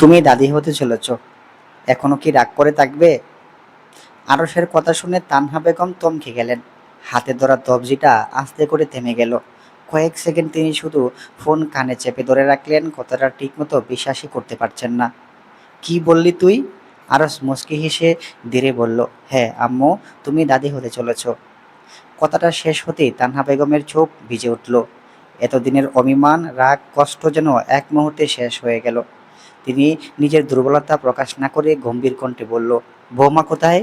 তুমি দাদি হতে চলেছ, এখনো কি রাগ করে থাকবে? আরসের কথা শুনে তানহা বেগম থমকে গেলেন। হাতে ধরা তবজিটা আস্তে করে থেমে গেল। কয়েক সেকেন্ড তিনি শুধু ফোন কানে চেপে ধরে রাখলেন, কথাটা ঠিকমতো বিশ্বাসই করতে পারছেন না। কি বললি তুই? আরস মুচকি হেসে ধীরে বলল, হ্যাঁ আম্মু, তুমি দাদি হতে চলেছ। কথাটা শেষ হতেই তানহা বেগমের চোখ ভিজে উঠল। এতদিনের অভিমান, রাগ, কষ্ট যেন এক মুহূর্তে শেষ হয়ে গেল। তিনি নিজের দুর্বলতা প্রকাশ না করে গম্ভীর কণ্ঠে বলল, বৌমা কোথায়?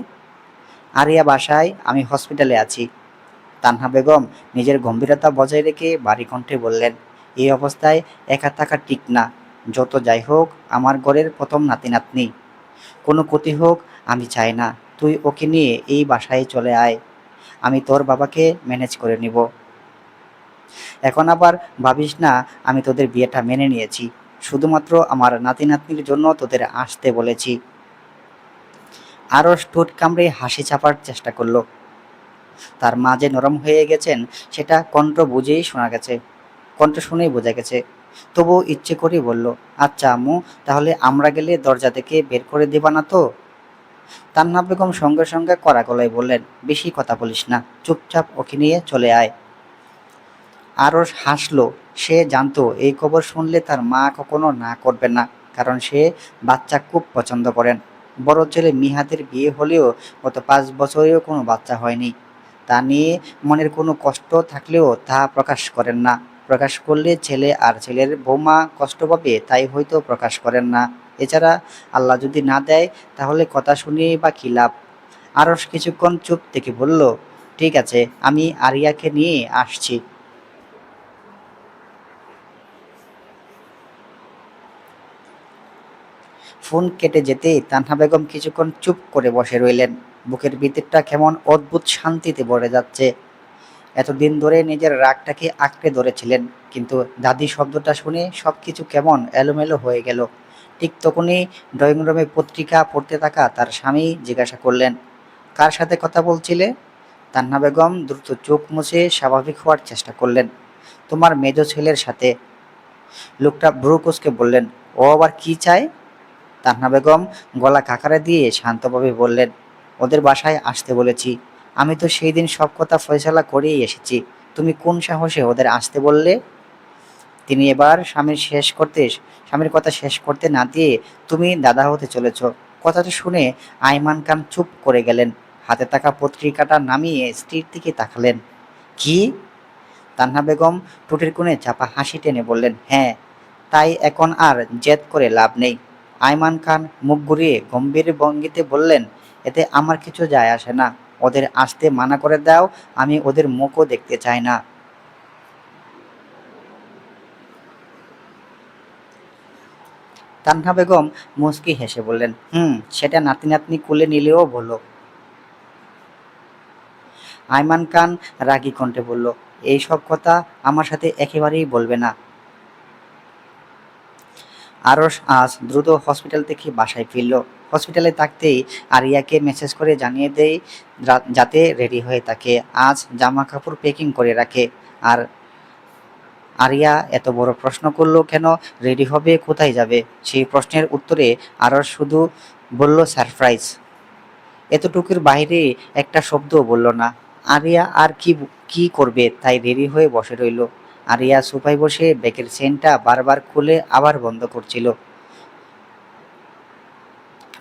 আরিয়া বাসায়, আমি হসপিটালে আছি। তানহা বেগম নিজের গম্ভীরতা বজায় রেখে ভারী কণ্ঠে বললেন, এই অবস্থায় একা থাকা ঠিক না। যত যাই হোক, আমার ঘরের প্রথম নাতি নাতনি। কোনো ক্ষতি হোক আমি চাই না। তুই ওকে নিয়ে এই বাসায় চলে আয়, আমি তোর বাবাকে ম্যানেজ করে নিব। এখন আবার ভাবিস না আমি তোদের বিয়েটা মেনে নিয়েছি, শুধুমাত্র আমার নাতি নাতনির জন্য তোদের আসতে বলেছি। আরও ঠোঁট কামড়ে হাসি চাপার চেষ্টা করলো। তার মা যে নরম হয়ে গেছেন সেটা কণ্ঠ শুনেই বোঝা গেছে। তবুও ইচ্ছে করেই বলল, আচ্ছা আম্মু, তাহলে আমরা গেলে দরজা থেকে বের করে দেবা না তো? তান্না বেগম সঙ্গে সঙ্গে কড়া গলায় বললেন, বেশি কথা বলিস না, চুপচাপ ওকে নিয়ে চলে আয়। আরও হাসলো। সে জানতো এই খবর শুনলে তার মা কখনো না করবেন না, কারণ সে বাচ্চা খুব পছন্দ করেন। বড় ছেলে মিহাদের বিয়ে হলেও গত 5 বছরেও কোনো বাচ্চা হয়নি। তা নিয়ে মনের কোনো কষ্ট থাকলেও তা প্রকাশ করেন না। প্রকাশ করলে ছেলে আর ছেলের বৌমা কষ্ট পাবে, তাই হয়তো প্রকাশ করেন না। এছাড়া আল্লাহ যদি না দেয় তাহলে কথা শুনিয়ে বা কী লাভ? আরস কিছুক্ষণ চুপ থেকে বলল, ঠিক আছে, আমি আরিয়াকে নিয়ে আসছি। ফোন কেটে যেতেই তানহা বেগম কিছুক্ষণ চুপ করে বসে রইলেন। বুকের ভিতরটা কেমন অদ্ভুত শান্তিতে ভরে যাচ্ছে। এতদিন ধরে নিজের রাগটাকে আঁকড়ে ধরেছিলেন, কিন্তু দাদি শব্দটা শুনে সব কিছু কেমন এলোমেলো হয়ে গেল। ঠিক তখনই ড্রয়িং রুমে পত্রিকা পড়তে থাকা তার স্বামী জিজ্ঞাসা করলেন, কার সাথে কথা বলছিলে? তান্না বেগম দ্রুত চোখ মুছে স্বাভাবিক হওয়ার চেষ্টা করলেন, তোমার মেজ ছেলের সাথে। লোকটা ভ্রু কুঁচকে বললেন, ও আবার কি চায়? তান্না বেগম গলা কাকারে দিয়ে শান্তভাবে বললেন, ওদের বাসায় আসতে বলেছি। আমি তো সেই দিন সব কথা ফয়সালা করেই এসেছি। তুমি কোন সাহসে ওদের আসতে বললে? তিনি এবার স্বামীর কথা শেষ করতে না দিয়ে, তুমি দাদা হতে চলেছ, কথাটা শুনে আইমান খান চুপ করে গেলেন। হাতে থাকা পত্রিকাটা নামিয়ে স্ত্রীর দিকে তাকালেন। কি? তান্না বেগম ঠোঁটের কোণে চাপা হাসি টেনে বললেন, হ্যাঁ, তাই এখন আর জেদ করে লাভ নেই। আয়মান খান মুখ ঘুরিয়ে গম্ভীর ভঙ্গিতে বললেন, এতে আমার কিছু যায় আসে না। ওদের আসতে মানা করে দাও, আমি ওদের মুখও দেখতে চাই না। তান্না বেগম মুচকি হেসে বললেন, সেটা নাতি নাতনি কোলে নিলেও বলো। আয়মান খান রাগী কণ্ঠে বলল, এই সব কথা আমার সাথে একেবারেই বলবে না। আরশ আজ দ্রুত হসপিটাল থেকে বাসায় ফিরল। হসপিটালে থাকতেই আরিয়াকে মেসেজ করে জানিয়ে দেয় যাতে রেডি হয়ে থাকে, আজ জামা কাপড় প্যাকিং করে রাখে। আর আরিয়া এত বড় প্রশ্ন করলো কেন, রেডি হবে, কোথায় যাবে? সেই প্রশ্নের উত্তরে আরশ শুধু বলল সারপ্রাইজ। এতটুকুর বাইরে একটা শব্দও বলল না। আরিয়া আর কি করবে, তাই রেডি হয়ে বসে রইল। আরিয়া সোফায় বসে ব্যাগের চেনটা বারবার খুলে আবার বন্ধ করছিল।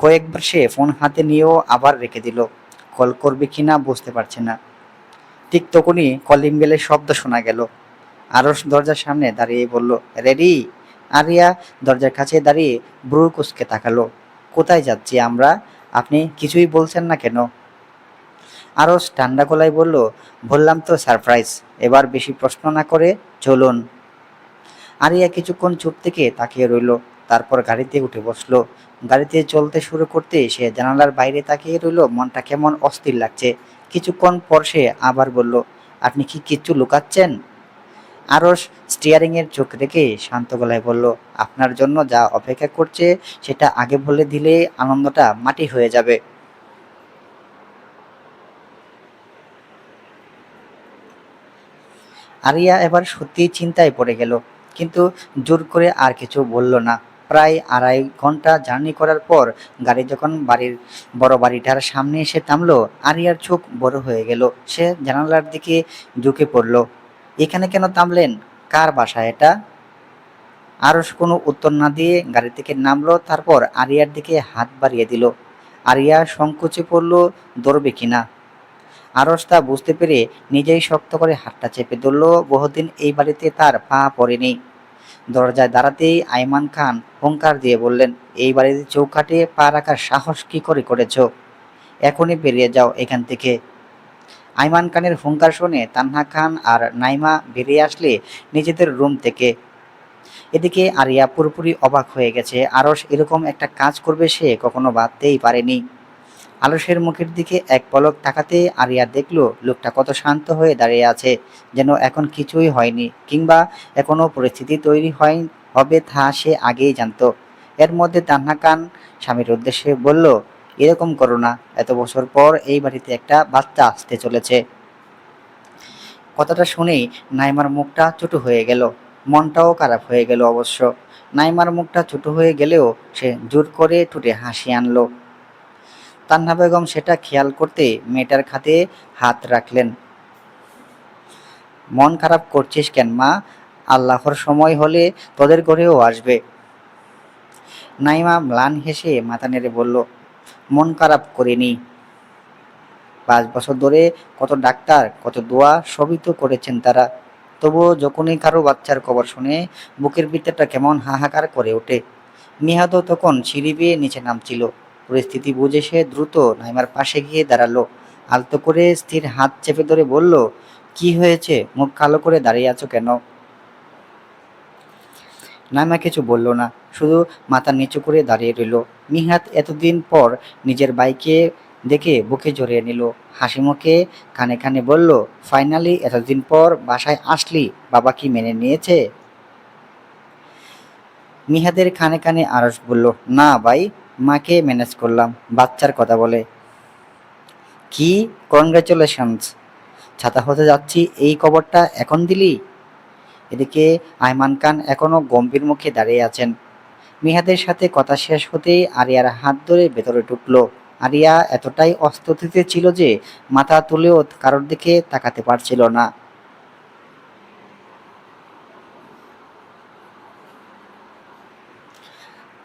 কয়েকবার সে ফোন হাতে নিয়েও আবার রেখে দিল। কল করবে কিনা বুঝতে পারছে না। ঠিক তখনই কলিং বেলের শব্দ শোনা গেল। আরশ দরজার সামনে দাঁড়িয়ে বলল, রেডি? আরিয়া দরজার কাছে দাঁড়িয়ে ভ্রু কুঁচকে তাকালো। কোথায় যাচ্ছি আমরা? আপনি কিছুই বলছেন না কেন? আরশ ঠান্ডা গলায় বলল, বললাম তো সারপ্রাইজ, এবার বেশি প্রশ্ন না করে চলুন। আরিয়া কিছুক্ষণ চুপ থেকে তাকিয়ে রইল, তারপর গাড়িতে উঠে বসলো। গাড়িতে চলতে শুরু করতে সে জানালার বাইরে তাকিয়ে রইল, মনটা কেমন অস্থির লাগছে। কিছুক্ষণ পর সে আবার বলল, আপনি কি কিচ্ছু লুকাচ্ছেন? আরশ স্টিয়ারিংয়ের চোখ রেখে শান্ত গলায় বলল, আপনার জন্য যা অপেক্ষা করছে সেটা আগে বলে দিলে আনন্দটা মাটি হয়ে যাবে। আরিয়া এবার সত্যিই চিন্তায় পড়ে গেল, কিন্তু জোর করে আর কিছু বলল না। প্রায় 2.5 ঘন্টা জার্নি করার পর গাড়ি যখন বড় বাড়িটার সামনে এসে থামলো, আরিয়ার চোখ বড় হয়ে গেল। সে জানালার দিকে ঝুঁকে পড়ল। এখানে কেন থামলেন? কার বাসা এটা? আরশ কোনো উত্তর না দিয়ে গাড়ি থেকে নামলো, তারপর আরিয়ার দিকে হাত বাড়িয়ে দিল। আরিয়া সংকোচে পড়ল ধরবে কিনা। আরশ তা বুঝতে পেরে নিজেই শক্ত করে হাতটা চেপে ধরল। বহুদিন এই বাড়িতে তার পা পড়েনি। দরজায় দাঁড়াতেই আইমান খান হুঙ্কার দিয়ে বললেন, এই বাড়িতে চৌকাঠে পা রাখার সাহস কি করে করেছো? এখনই বেরিয়ে যাও এখান থেকে। আইমান খানের হুঙ্কার শুনে তান্হা খান আর নাইমা বেরিয়ে আসলে নিজেদের রুম থেকে। এদিকে আরিয়া পুরোপুরি অবাক হয়ে গেছে। আরশ এরকম একটা কাজ করবে সে কখনো ভাবতেই পারেনি। আরশের মুখের দিকে এক পলক তাকাতে আরিয়া দেখল লোকটা কত শান্ত হয়ে দাঁড়িয়ে আছে, যেন এখন কিছুই হয়নি, কিংবা এখনো পরিস্থিতি তৈরি হবে তা সে আগেই জানতো। এর মধ্যে তান্হা খান স্বামীর উদ্দেশ্যে বলল, এরকম করো না, এত বছর পর এই বাড়িতে একটা বাচ্চা আসতে চলেছে। কথাটা শুনেই নাইমার মুখটা ছোট হয়ে গেল, মনটাও খারাপ হয়ে গেল অবশ্য। নাইমার মুখটা ছোট হয়ে গেলেও সে জোর করে ঠোঁটে হাসি আনলো। তান্না বেগম সেটা খেয়াল করতে মেয়েটার খাতে হাত রাখলেন। মন খারাপ করছিস কেন মা? আল্লাহর সময় হলে তোদের ঘরেও আসবে। নাইমা ম্লান হেসে মাথা নেড়ে বলল, মন খারাপ করিনি। 5 বছর ধরে কত ডাক্তার, কত দোয়া, সবই তো করেছেন তারা। তবুও যখনই কারো বাচ্চার খবর শুনে বুকের ভিতরটা কেমন হাহাকার করে ওঠে। নিহাদও তখন সিঁড়ি বেয়ে নিচে নামছিল। পরিস্থিতি বুঝে সে দ্রুত নাইমার পাশে গিয়ে দাঁড়ালো। আলতো করে স্থির হাত চেপে ধরে বলল, কি হয়েছে? মুখ কালো করে দাঁড়িয়ে আছো কেন? নাইমা কিছু বলল না, শুধু মাথা নিচু করে দাঁড়িয়ে রইল। নিহাত এতদিন পর নিজের ভাইকে দেখে বুকে জড়িয়ে নিল। হাসি মুখে কানে কানে বলল, ফাইনালি এতদিন পর বাসায় আসলি, বাবা কি মেনে নিয়েছে? নিহাদের কানে কানে আরশ বলল, না ভাই, মাকে ম্যানেজ করলাম বাচ্চার কথা বলে। কি? কনগ্রাচুলেশনস! ছাতা হতে যাচ্ছি এই খবরটা এখন দিলি? এদিকে আয়মান খান এখনো গম্ভীর মুখে দাঁড়িয়ে আছেন। মিহাদের সাথে কথা শেষ হতেই আরিয়ার হাত ধরে ভেতরে ঢুকলো। আরিয়া এতটাই অস্বস্তিতে ছিল যে মাথা তুলেও কারোর দিকে তাকাতে পারছিল না।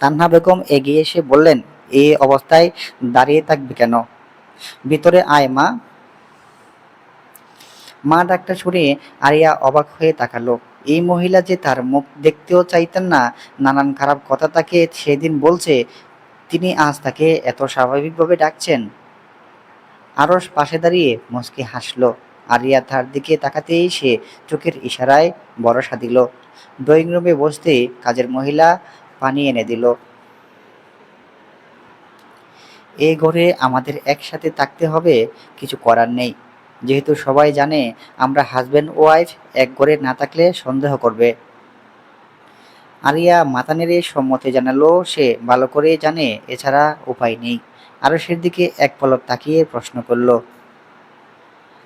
তান্হা বেগম এগিয়ে এসে বললেন, এই অবস্থায় দাঁড়িয়ে থাকবে কেন? ভিতরে আয় মা। মা ডাকটা শুনে আরিয়া অবাক হয়ে তাকালো। এই মহিলা যে তার মুখ দেখতেও চাইতেন না, নানান খারাপ কথা তাকে সেদিন বলছে, তিনি আজ তাকে এত স্বাভাবিকভাবে ডাকছেন। আরশ পাশে দাঁড়িয়ে মুচকি হাসল। আরিয়া তার দিকে তাকাতেই সে চোখের ইশারায় ভরসা দিল। ড্রয়িং রুমে বসতেই কাজের মহিলা পানি এনে দিল। এই ঘরে আমাদের একসাথে থাকতে হবে, কিছু করার নেই। যেহেতু সবাই জানে আমরা হাজব্যান্ড ওয়াইফ, এক ঘরে না থাকলে সন্দেহ করবে। আরিয়া মাথা নেড়ে সম্মতি জানালো। সে ভালো করেই জানে এছাড়া উপায় নেই। আরশের দিকে এক পলক তাকিয়ে প্রশ্ন করল,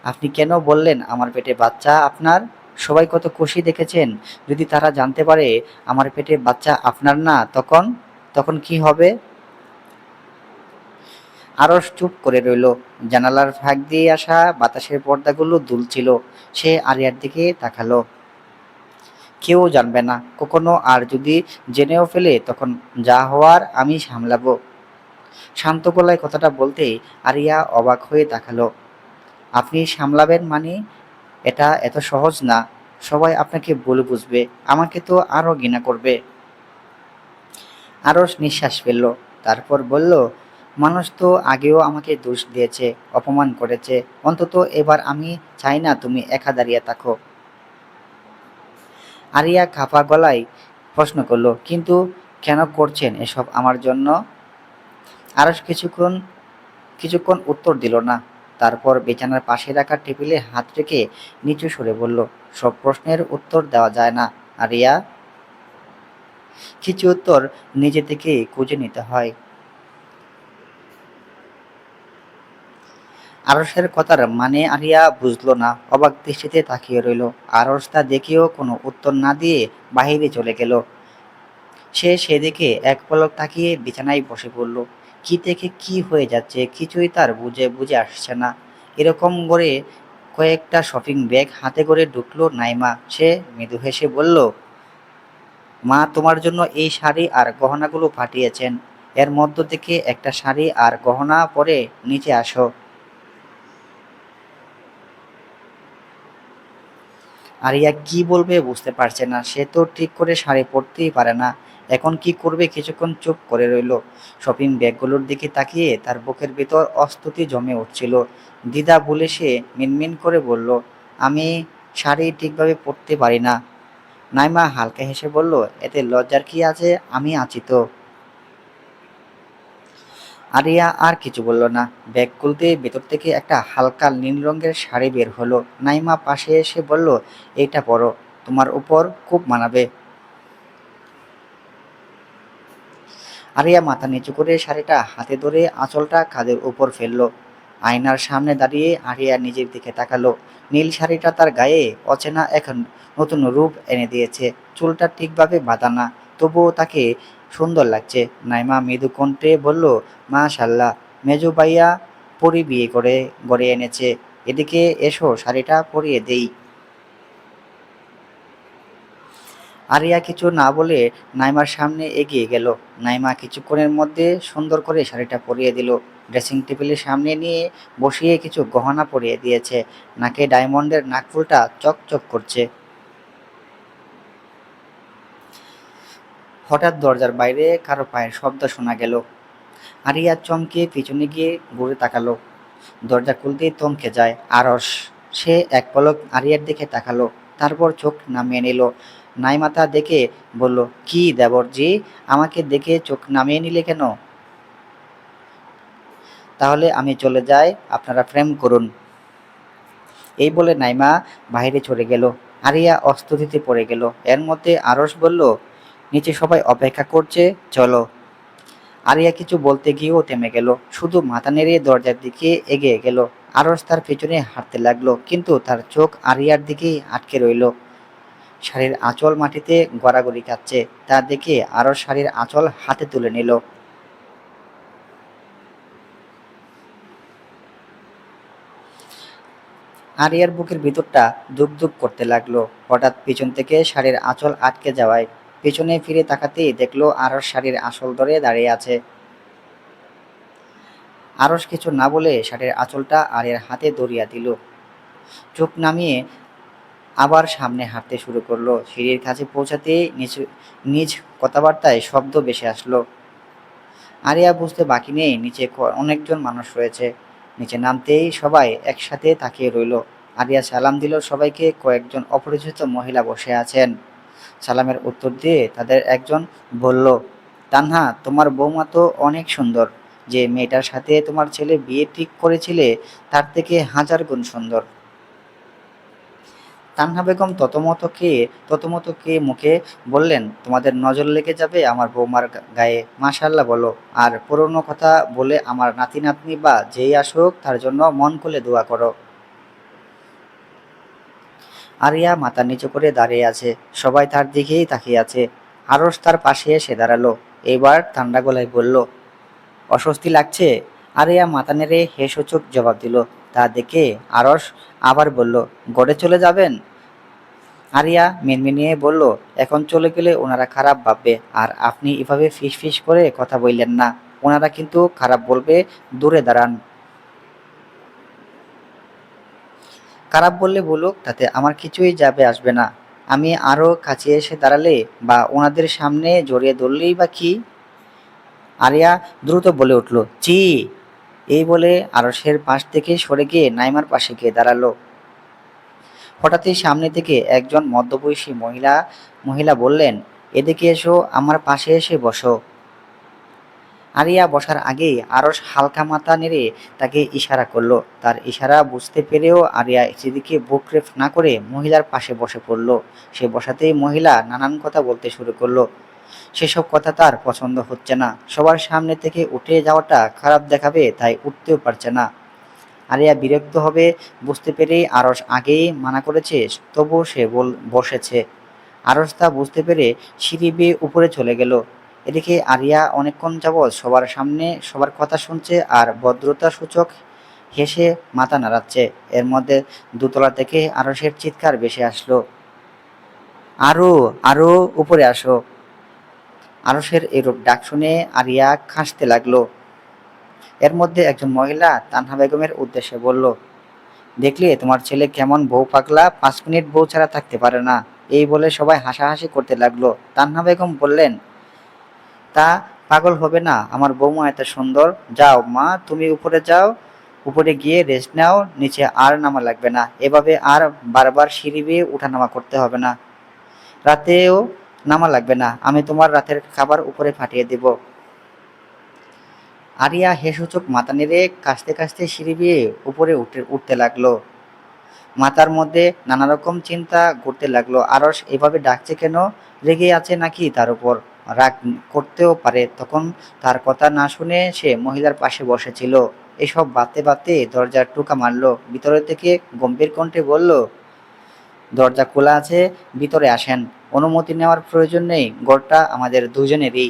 আপনি কেন বললেন আমার পেটে বাচ্চা আপনার? সবাই কত খুশি দেখেছেন। যদি তারা জানতে পারে আমার পেটে বাচ্চা আপনার না, তখন তখন কি হবে? আরশ চুপ করে রইল। জানালার ফাঁক দিয়ে আসা বাতাসের পর্দাগুলো দুলছিল। সে আরিয়ার দিকে তাকালো। কেউ জানবে না কখনো, আর যদি জেনেও ফেলে তখন যা হওয়ার আমি সামলাবো। শান্ত গলায় কথাটা বলতেই আরিয়া অবাক হয়ে তাকালো। আপনি সামলাবেন মানে? এটা এত সহজ না। সবাই আপনাকে ভুল বুঝবে, আমাকে তো আরো ঘৃণা করবে। আরশ নিঃশ্বাস ফেলল, তারপর বলল, মানুষ তো আগেও আমাকে দোষ দিয়েছে, অপমান করেছে। অন্তত এবার আমি চাই না তুমি একা দাঁড়িয়ে থাকো। আরিয়া কাঁপা গলায় প্রশ্ন করলো, কিন্তু কেন করছেন এসব আমার জন্য? আরশ কিছুক্ষণ কিছুক্ষণ উত্তর দিল না। তারপর বিছানার পাশে রাখা টেবিলে হাত রেখে নিচু সুরে বলল, সব প্রশ্নের উত্তর দেওয়া যায় না আরিয়া। কিছু উত্তর নিজে থেকে খুঁজে নিতে হয়। আরশের কথার মানে আরিয়া বুঝলো না, অবাক দৃষ্টিতে তাকিয়ে রইল। আরশ তা দেখেও কোনো উত্তর না দিয়ে বাহিরে চলে গেল। সে সেদিকে এক পলক তাকিয়ে বিছানায় বসে পড়ল। কি থেকে কি হয়ে যাচ্ছে কিছুই তার বুঝে বুঝে আসছে না। এরকম করে কয়েকটা শপিং ব্যাগ হাতে করে ঢুকলো নাইমা। সে মৃদু হেসে বলল, মা তোমার জন্য এই শাড়ি আর গহনাগুলো পাঠিয়েছেন। এর মধ্য থেকে একটা শাড়ি আর গহনা পরে নিচে আসো। আরিয়া কি বলবে বুঝতে পারছে না। সে তো ঠিক করে শাড়ি পরতেই পারে না। এখন কি করবে? কিছুক্ষণ চুপ করে রইল। শপিং ব্যাগগুলোর দিকে তাকিয়ে তার বুকের ভিতর অস্তুতি জমে উঠছিল। দ্বিধা ভুলে সে মিনমিন করে বলল, আমি শাড়ি ঠিকভাবে পরতে পারি না। নাইমা হালকা হেসে বলল, এতে লজ্জার কি আছে, আমি আছি তো। আরিয়া আর কিছু বলল না। ব্যাগ খুলতে ভেতর থেকে একটা হালকা নীল রঙের শাড়ি বের হলো। নাইমা পাশে এসে বলল, এইটা পরো, তোমার উপর খুব মানাবে। আরিয়া মাথা নিচু করে শাড়িটা হাতে ধরে আঁচলটা কাঁধের উপর ফেললো। আয়নার সামনে দাঁড়িয়ে আরিয়া নিজের দিকে তাকালো। নীল শাড়িটা তার গায়ে অচেনা এক নতুন রূপ এনে দিয়েছে। চুলটা ঠিকভাবে বাঁধা না, তবুও তাকে সুন্দর লাগছে। নাইমা মৃদু কণ্ঠে বলল, মাশাল্লাহ, মেজো ভাইয়া পরি বিয়ে করে গড়ে এনেছে। এদিকে এসো, শাড়িটা পরিয়ে দেই। আরিয়া কিছু না বলে নাইমার সামনে এগিয়ে গেল। নাইমা কিছুক্ষণের মধ্যে সুন্দর করে শাড়িটা পরিয়ে দিল। ড্রেসিং টেবিলের সামনে নিয়ে বসিয়ে কিছু গহনা পরিয়ে দিয়েছে। নাকে ডায়মন্ডের নাকফুলটা চকচক করছে। হঠাৎ দরজার বাইরে কারো পায়ের শব্দ শোনা গেল। আরিয়া চমকে পিছনে গিয়ে ঘুরে তাকালো। দরজা খুলতেই থমকে যায় আরশ। সে এক পলক আরিয়ার দিকে তাকালো, তারপর চোখ নামিয়ে নিল। নাইমাতা দেখে বলল, কি দেবরজি, আমাকে দেখে চোখ নামিয়ে নিলে কেন? তাহলে আমি চলে যাই, আপনারা প্রেম করুন। এই বলে নাইমা বাইরে চলে গেল। আরিয়া অস্তুতিতে পড়ে গেল। এর মধ্যে আরশ বলল, নিচে সবাই অপেক্ষা করছে, চলো। আরিয়া কিছু বলতে গিয়েও থেমে গেল, শুধু মাথা নেড়ে দরজার দিকে এগিয়ে গেল। আরশ তার পেছনে হাঁটতে লাগলো, কিন্তু তার চোখ আরিয়ার দিকেই আটকে রইল। শাড়ির আঁচল মাটিতে গড়াগড়ি খাচ্ছে। তা দেখে আরশ শাড়ির আঁচল হাতে তুলে নিল। আরিয়ার বুকের ভিতরটা দুক দুক করতে লাগলো। হঠাৎ পিছন থেকে শাড়ির আঁচল আটকে যাওয়ায় পেছনে ফিরে তাকাতেই দেখলো আরশ শাড়ির আঁচল ধরে দাঁড়িয়ে আছে। আরশ কিছু না বলে শাড়ির আঁচলটা আরিয়ার হাতে ধরিয়ে দিল। চোখ নামিয়ে আবার সামনে হাঁটতে শুরু করলো। সিঁড়ির কাছে পৌঁছাতেই নিজ কথাবার্তায় শব্দ ভেসে আসলো। আরিয়া বুঝতে বাকি নেই নিচে অনেকজন মানুষ রয়েছে। নিচে নামতেই সবাই একসাথে তাকিয়ে রইল। আরিয়া সালাম দিল সবাইকে। কয়েকজন অপরিচিত মহিলা বসে আছেন। সালামের উত্তর দিয়ে তাদের একজন বলল, তানহা, তোমার বৌমা তো অনেক সুন্দর। যে মেয়েটার সাথে তোমার ছেলে বিয়ে ঠিক করেছিলে তার থেকে হাজার গুণ সুন্দর। তানহা বেগম ততমত কে মুখে বললেন, তোমাদের নজর লেগে যাবে আমার বৌমার গায়ে। মাশাআল্লাহ বলো, আর পুরনো কথা বলে আমার নাতি নাতনি বা যেই আসুক তার জন্য মন খুলে দোয়া করো। আরিয়া মাথা নিচু করে দাঁড়িয়ে আছে। সবাই তার দিকেই তাকিয়ে আছে। আরশ তার পাশে এসে দাঁড়ালো। এবার ঠান্ডা গলায় বলল, অস্বস্তি লাগছে? আরিয়া মাথা নেড়ে হেঁ সূচক জবাব দিল। তা দেখে আরশ আবার বলল, গড়ে চলে যাবেন? আরিয়া মিনমিনিয়ে বলল, এখন চলে গেলে ওনারা খারাপ ভাববে। আর আপনি এভাবে ফিস ফিস করে কথা বললেন না, ওনারা কিন্তু খারাপ বলবে। দূরে দাঁড়ান। খারাপ বললে বলুক, তাতে আমার কিছুই যাবে আসবে না। আমি আরও কাছে এসে দাঁড়ালে বা ওনাদের সামনে জড়িয়ে ধরলেই বা কি? আরিয়া দ্রুত বলে উঠল, চি। এই বলে আরশের পাশ থেকে সরে গিয়ে নাইমার পাশে গিয়ে দাঁড়ালো। হঠাৎই সামনে থেকে একজন মধ্যবয়সী মহিলা মহিলা বললেন, এদিকে এসো, আমার পাশে এসে বসো। আরিয়া বসার আগেই আরশ হালকা মাথা নেড়ে তাকে ইশারা করলো। তার ইশারা বুঝতে পেরেও আরিয়া সেদিকে বুক রেফ না করে মহিলার পাশে বসে পড়ল। সে বসাতেই মহিলা নানান কথা বলতে শুরু করলো। সেসব কথা তার পছন্দ হচ্ছে না। সবার সামনে থেকে উঠে যাওয়াটা খারাপ দেখাবে, তাই উঠতেও পারছে না। আরিয়া বিরক্ত হবে বুঝতে পেরেই আরশ আগেই মানা করেছে, তবুও সে বসেছে। আরস তা বুঝতে পেরে সিঁড়ি বেয়ে উপরে চলে গেল। এদিকে আরিয়া অনেকক্ষণ যাবৎ সবার সামনে সবার কথা শুনছে আর ভদ্রতা সূচক হেসে মাথা নাড়াচ্ছে। এর মধ্যে দোতলা থেকে আরসের চিৎকার ভেসে আসলো, আরো, আরো উপরে আসো। আরসের এরূপ ডাক শুনে আরিয়া হাসতে লাগলো। এর মধ্যে একজন মহিলা তানহা বেগমের উদ্দেশ্যে বলল, দেখলে তোমার ছেলে কেমন বউ পাগলা, 5 মিনিট বউ ছাড়া থাকতে পারে না। এই বলে সবাই হাসাহাসি করতে লাগলো। তানহা বেগম বললেন, তা পাগল হবে না, আমার বৌমা এত সুন্দর। যাও মা, তুমি উপরে যাও, উপরে গিয়ে রেস্ট নাও, নিচে আর নামা লাগবে না। এভাবে আর বারবার সিঁড়ি বেয়ে উঠানামা করতে হবে না, রাতেও নামা লাগবে না। আমি তোমার রাতের খাবার উপরে পাঠিয়ে দেব। আরিয়া হেসূচক মাথা নেড়ে কাশতে কাশতে সিঁড়ি বেয়ে উপরে উঠতে লাগলো। মাথার মধ্যে নানা রকম চিন্তা ঘুরতে লাগলো। আরস এভাবে ডাকছে কেন? রেগে আছে নাকি তার উপর? রাগ করতেও পারে। তখন তার কথা না শুনে সে মহিলার পাশে বসেছিল। এসব বাতে বাতে দরজার টোকা মারলো। ভিতরে থেকে গম্ভীর কণ্ঠে বলল, দরজা খোলা আছে, ভিতরে আসেন। অনুমতি নেওয়ার প্রয়োজন নেই, ঘরটা আমাদের দুজনেরই।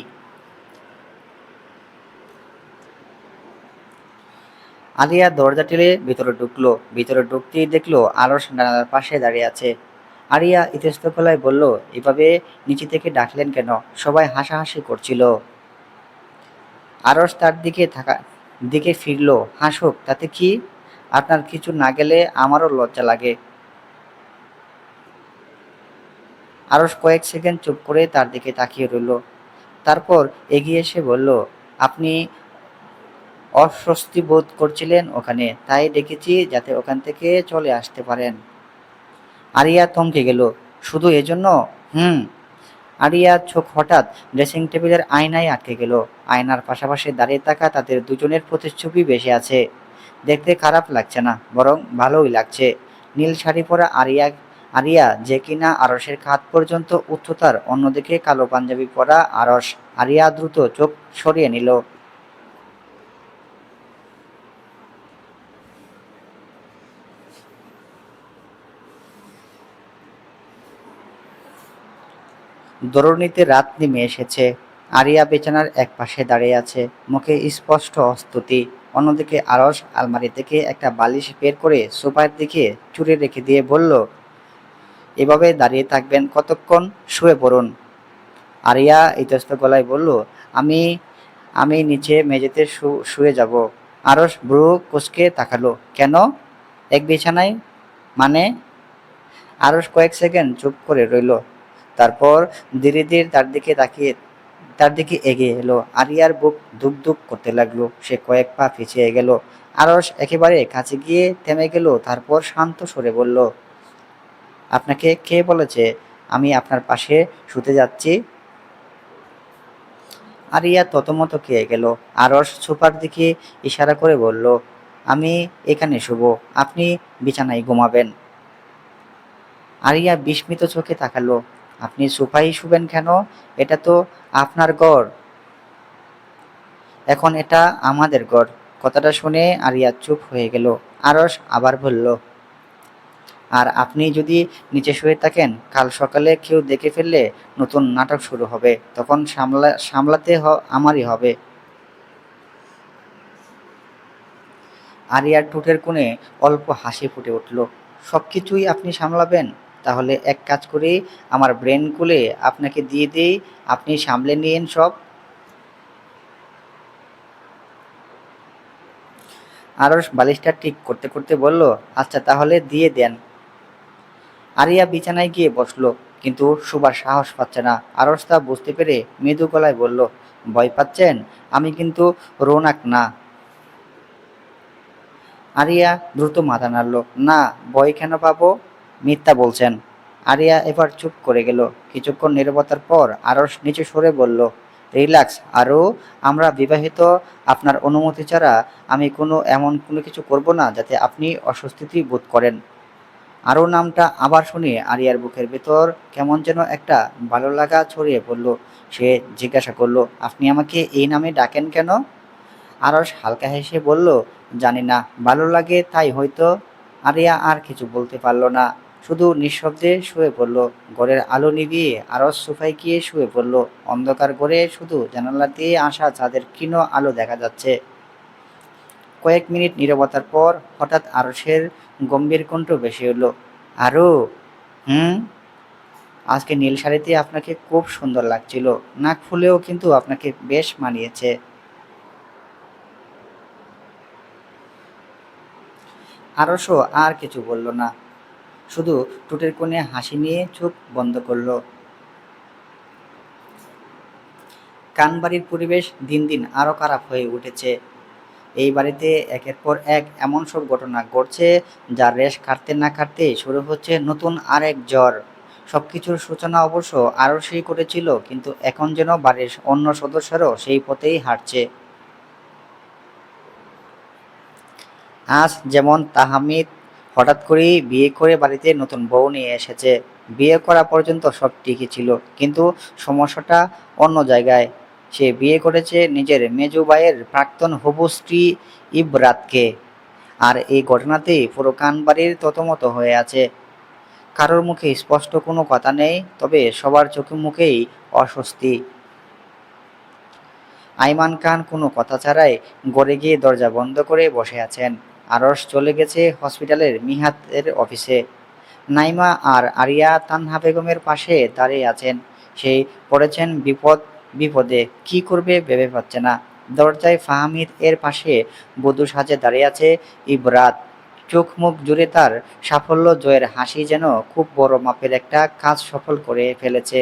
আলিয়া দরজা ঠেলে ভিতরে ঢুকলো। ভিতরে ঢুকতেই দেখলো আরস জানালার পাশে দাঁড়িয়ে আছে। আরিয়া ইতস্ত গলায় বলল, এভাবে নিচে থেকে ডাকলেন কেন? সবাই হাসাহাসি করছিল। আরস তার দিকে ফিরল। হাসুক, তাতে কি? আপনার কিছু না গেলে আমারও লজ্জা লাগে। আরস কয়েক সেকেন্ড চুপ করে তার দিকে তাকিয়ে রইল। তারপর এগিয়ে এসে বলল, আপনি অস্বস্তি বোধ করছিলেন ওখানে, তাই ডেকেছি যাতে ওখান থেকে চলে আসতে পারেন। আরিয়া থমকে গেল। শুধু এজন্য? হুম। আরিয়ার চোখ হঠাৎ ড্রেসিং টেবিলের আয়নায় আটকে গেল। আয়নার পাশাপাশি দাঁড়িয়ে থাকা তাদের দুজনের প্রতিচ্ছবি ভেসে আছে। দেখতে খারাপ লাগছে না, বরং ভালোই লাগছে। নীল শাড়ি পরা আরিয়া যে কিনা আরসের কাঁধ পর্যন্ত উচ্চতার, অন্যদিকে কালো পাঞ্জাবি পরা আরস। আরিয়া দ্রুত চোখ সরিয়ে নিল। দরুনিতে রাত নেমে এসেছে। আরিয়া বিছানার একপাশে দাঁড়িয়ে আছে, মুখে স্পষ্ট অস্তুতি। অন্যদিকে আরস আলমারি থেকে একটা বালিশ বের করে সোফার দিকে চুরে রেখে দিয়ে বলল, এভাবে দাঁড়িয়ে থাকবেন কতক্ষণ? শুয়ে পড়ুন। আরিয়া ইতস্ত গলায় বলল, আমি আমি নিচে মেঝেতে শুয়ে যাব। আরস ভ্রু কুঁচকে তাকালো। কেন? এক বিছানায় মানে? আরস কয়েক সেকেন্ড চুপ করে রইল। তারপর ধীরে ধীরে তার দিকে এগিয়ে এলো। আরিয়ার বুক ধুক ধুক করতে লাগলো। সে কয়েক পা পিছিয়ে গেল। আরস একেবারে কাছে গিয়ে থেমে গেল। তারপর শান্ত স্বরে বলল, আপনাকে কে বলেছে আমি আপনার পাশে শুতে যাচ্ছি? আরিয়া ততমত খেয়ে গেল। আরস সোফার দিকে ইশারা করে বলল, আমি এখানে শুব, আপনি বিছানায় ঘুমাবেন। আরিয়া বিস্মিত চোখে তাকালো। আপনি সোফায় শুবেন কেন? এটা তো আপনার ঘর। এখন এটা আমাদের ঘর। কথাটা শুনে আরিয়া চুপ হয়ে গেল। আরস আবার বলল, আর আপনি যদি নিচে শুয়ে থাকেন, কাল সকালে কেউ দেখে ফেললে নতুন নাটক শুরু হবে। তখন সামলাতে আমারই হবে। আরিয়ার ঠোঁটের কোণে অল্প হাসি ফুটে উঠল। সব কিছুই আপনি সামলাবেন? তাহলে এক কাজ করি, আমার ব্রেন খুলে আপনাকে দিয়ে দিই, আপনি সামলে নিয়েন সব। আরস বালিশটা ঠিক করতে করতে বলল, আচ্ছা তাহলে দিয়ে দেন। আরিয়া বিছানায় গিয়ে বসলো, কিন্তু শোবার সাহস পাচ্ছে না। আরস তা বুঝতে পেরে মৃদু গলায় বলল, ভয় পাচ্ছেন? আমি কিন্তু রৌনক না। আরিয়া দ্রুত মাথা নাড়ল। না, ভয় কেন পাবো? মিথ্যা বলছেন। আরিয়া এবার চুপ করে গেল। কিছুক্ষণ নীরবতার পর আরস নিচু স্বরে বলল, রিল্যাক্স আরও, আমরা বিবাহিত। আপনার অনুমতি ছাড়া আমি এমন কোনো কিছু করব না যাতে আপনি অস্বস্তি বোধ করেন। আরও নামটা আবার শুনে আরিয়ার বুকের ভেতর কেমন যেন একটা ভালো লাগা ছড়িয়ে পড়ল। সে জিজ্ঞাসা করলো, আপনি আমাকে এই নামে ডাকেন কেন? আরস হালকা হেসে বলল, জানি না, ভালো লাগে তাই হয়তো। আরিয়া আর কিছু বলতে পারল না। শুধু নিঃশব্দে শুয়ে পড়ল। ঘরের আলো নিভিয়ে আরস সোফায় গিয়ে শুয়ে পড়ল। অন্ধকার ঘরে শুধু জানালা দিয়ে আসা চাঁদের ক্ষীণ আলো দেখা যাচ্ছে। কয়েক মিনিট নীরবতার পর হঠাৎ আরসের গম্ভীর কণ্ঠ ভেসে এলো, আরো, হুম, আজকে নীল শাড়িতে আপনাকে খুব সুন্দর লাগছিল। নাক ফুলেও কিন্তু আপনাকে বেশ মানিয়েছে। আরশও আর কিছু বলল না, শুধু ঠোঁটের কোণে হাসি নিয়ে চোখ বন্ধ করল। কানবাড়ির পরিবেশ দিন দিন আরো খারাপ হয়ে উঠেছে। এই বাড়িতে একের পর এক এমন সব ঘটনা ঘটছে, যার রেশ কাটতে না কাটতে শুরু হচ্ছে নতুন আরেক জ্বর। সবকিছুর সূচনা অবশ্য আরও সেই করেছিল, কিন্তু এখন যেন বাড়ির অন্য সদস্যরাও সেই পথেই হাঁটছে। আজ যেমন তাহমিদ হঠাৎ করেই বিয়ে করে বাড়িতে নতুন বউ নিয়ে এসেছে। বিয়ে করা পর্যন্ত সব ঠিকই ছিল, কিন্তু সমস্যাটা অন্য জায়গায়। সে বিয়ে করেছে নিজের মেজো ভাইয়ের প্রাক্তন হবু স্ত্রী ইবরাতকে। আর এই ঘটনাতেই পুরো কানবাড়ির ততমত হয়ে আছে। কারোর মুখে স্পষ্ট কোনো কথা নেই, তবে সবার চোখে মুখেই অস্বস্তি। আইমান খান কোনো কথা ছাড়াই ঘরে গিয়ে দরজা বন্ধ করে বসে আছেন। আরশ চলে গেছে হসপিটালের মিহাতের অফিসে। নাইমা আর আরিয়া তানহা বেগমের পাশে দাঁড়িয়ে আছেন। সেই পড়েছেন বিপদে, কি করবে ভেবে পাচ্ছে না। দরজায় ফাহমিদ, এর পাশে বধূ সাজে দাঁড়িয়ে আছে ইবরাত। চোখ মুখ জুড়ে তার সাফল্য জয়ের হাসি, যেন খুব বড় মাপের একটা কাজ সফল করে ফেলেছে।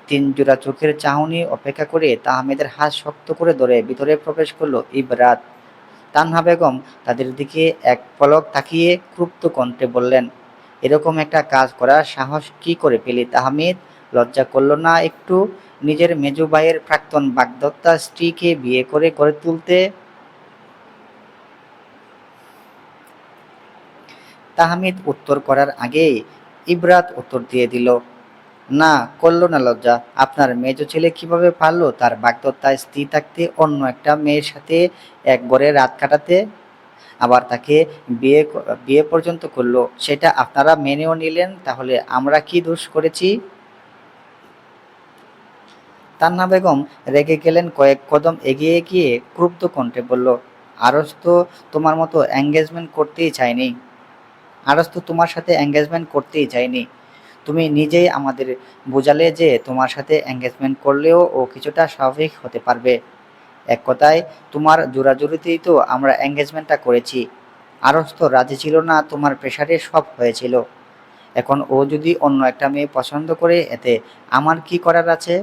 তিন জোড়া চোখের চাহনি অপেক্ষা করে তাহমিদের হাত শক্ত করে ধরে ভিতরে প্রবেশ করলো ইবরাত। তানহা বেগম তাদের দিকে এক পলক তাকিয়ে ক্রুপ্ত কণ্ঠে বললেন, এরকম একটা কাজ করার সাহস কি করে পেলি তাহমিদ? লজ্জা করলো না একটু নিজের মেজো ভাইয়ের প্রাক্তন বাগদত্তা স্ত্রীকে বিয়ে করে গড়ে তুলতে? তাহমিদ উত্তর করার আগেই ইবরাত উত্তর দিয়ে দিল, না, করলো না লজ্জা। আপনার মেজো ছেলে কিভাবে পারলো তার বাগদত্তা স্ত্রী থাকতে অন্য একটা মেয়ের সাথে এক ঘরে রাত কাটাতে? আবার তাকে বিয়ে পর্যন্ত করলো, সেটা আপনারা মেনেও নিলেন। তাহলে আমরা কি দোষ করেছি? তান্না বেগম রেগে গেলেন, কয়েক কদম এগিয়ে গিয়ে ক্রুব্ধ কণ্ঠে বলল, আরস তো তোমার মতো এঙ্গেজমেন্ট করতেই চায়নি। আরস তো তোমার সাথে এঙ্গেজমেন্ট করতেই চায়নি। তুমি নিজেই আমাদের বোঝালে যে তোমার সাথে এঙ্গেজমেন্ট করলেও ও কিছুটা স্বাভাবিক হতে পারবে। এক কথায়, তোমার জোরাজুরিতেই তো আমরা এঙ্গেজমেন্টটা করেছি। আরস তো রাজি ছিল না, তোমার প্রেশারে সব হয়েছিল। এখন ও যদি অন্য একটা মেয়ে পছন্দ করে, এতে আমার কি করার আছে?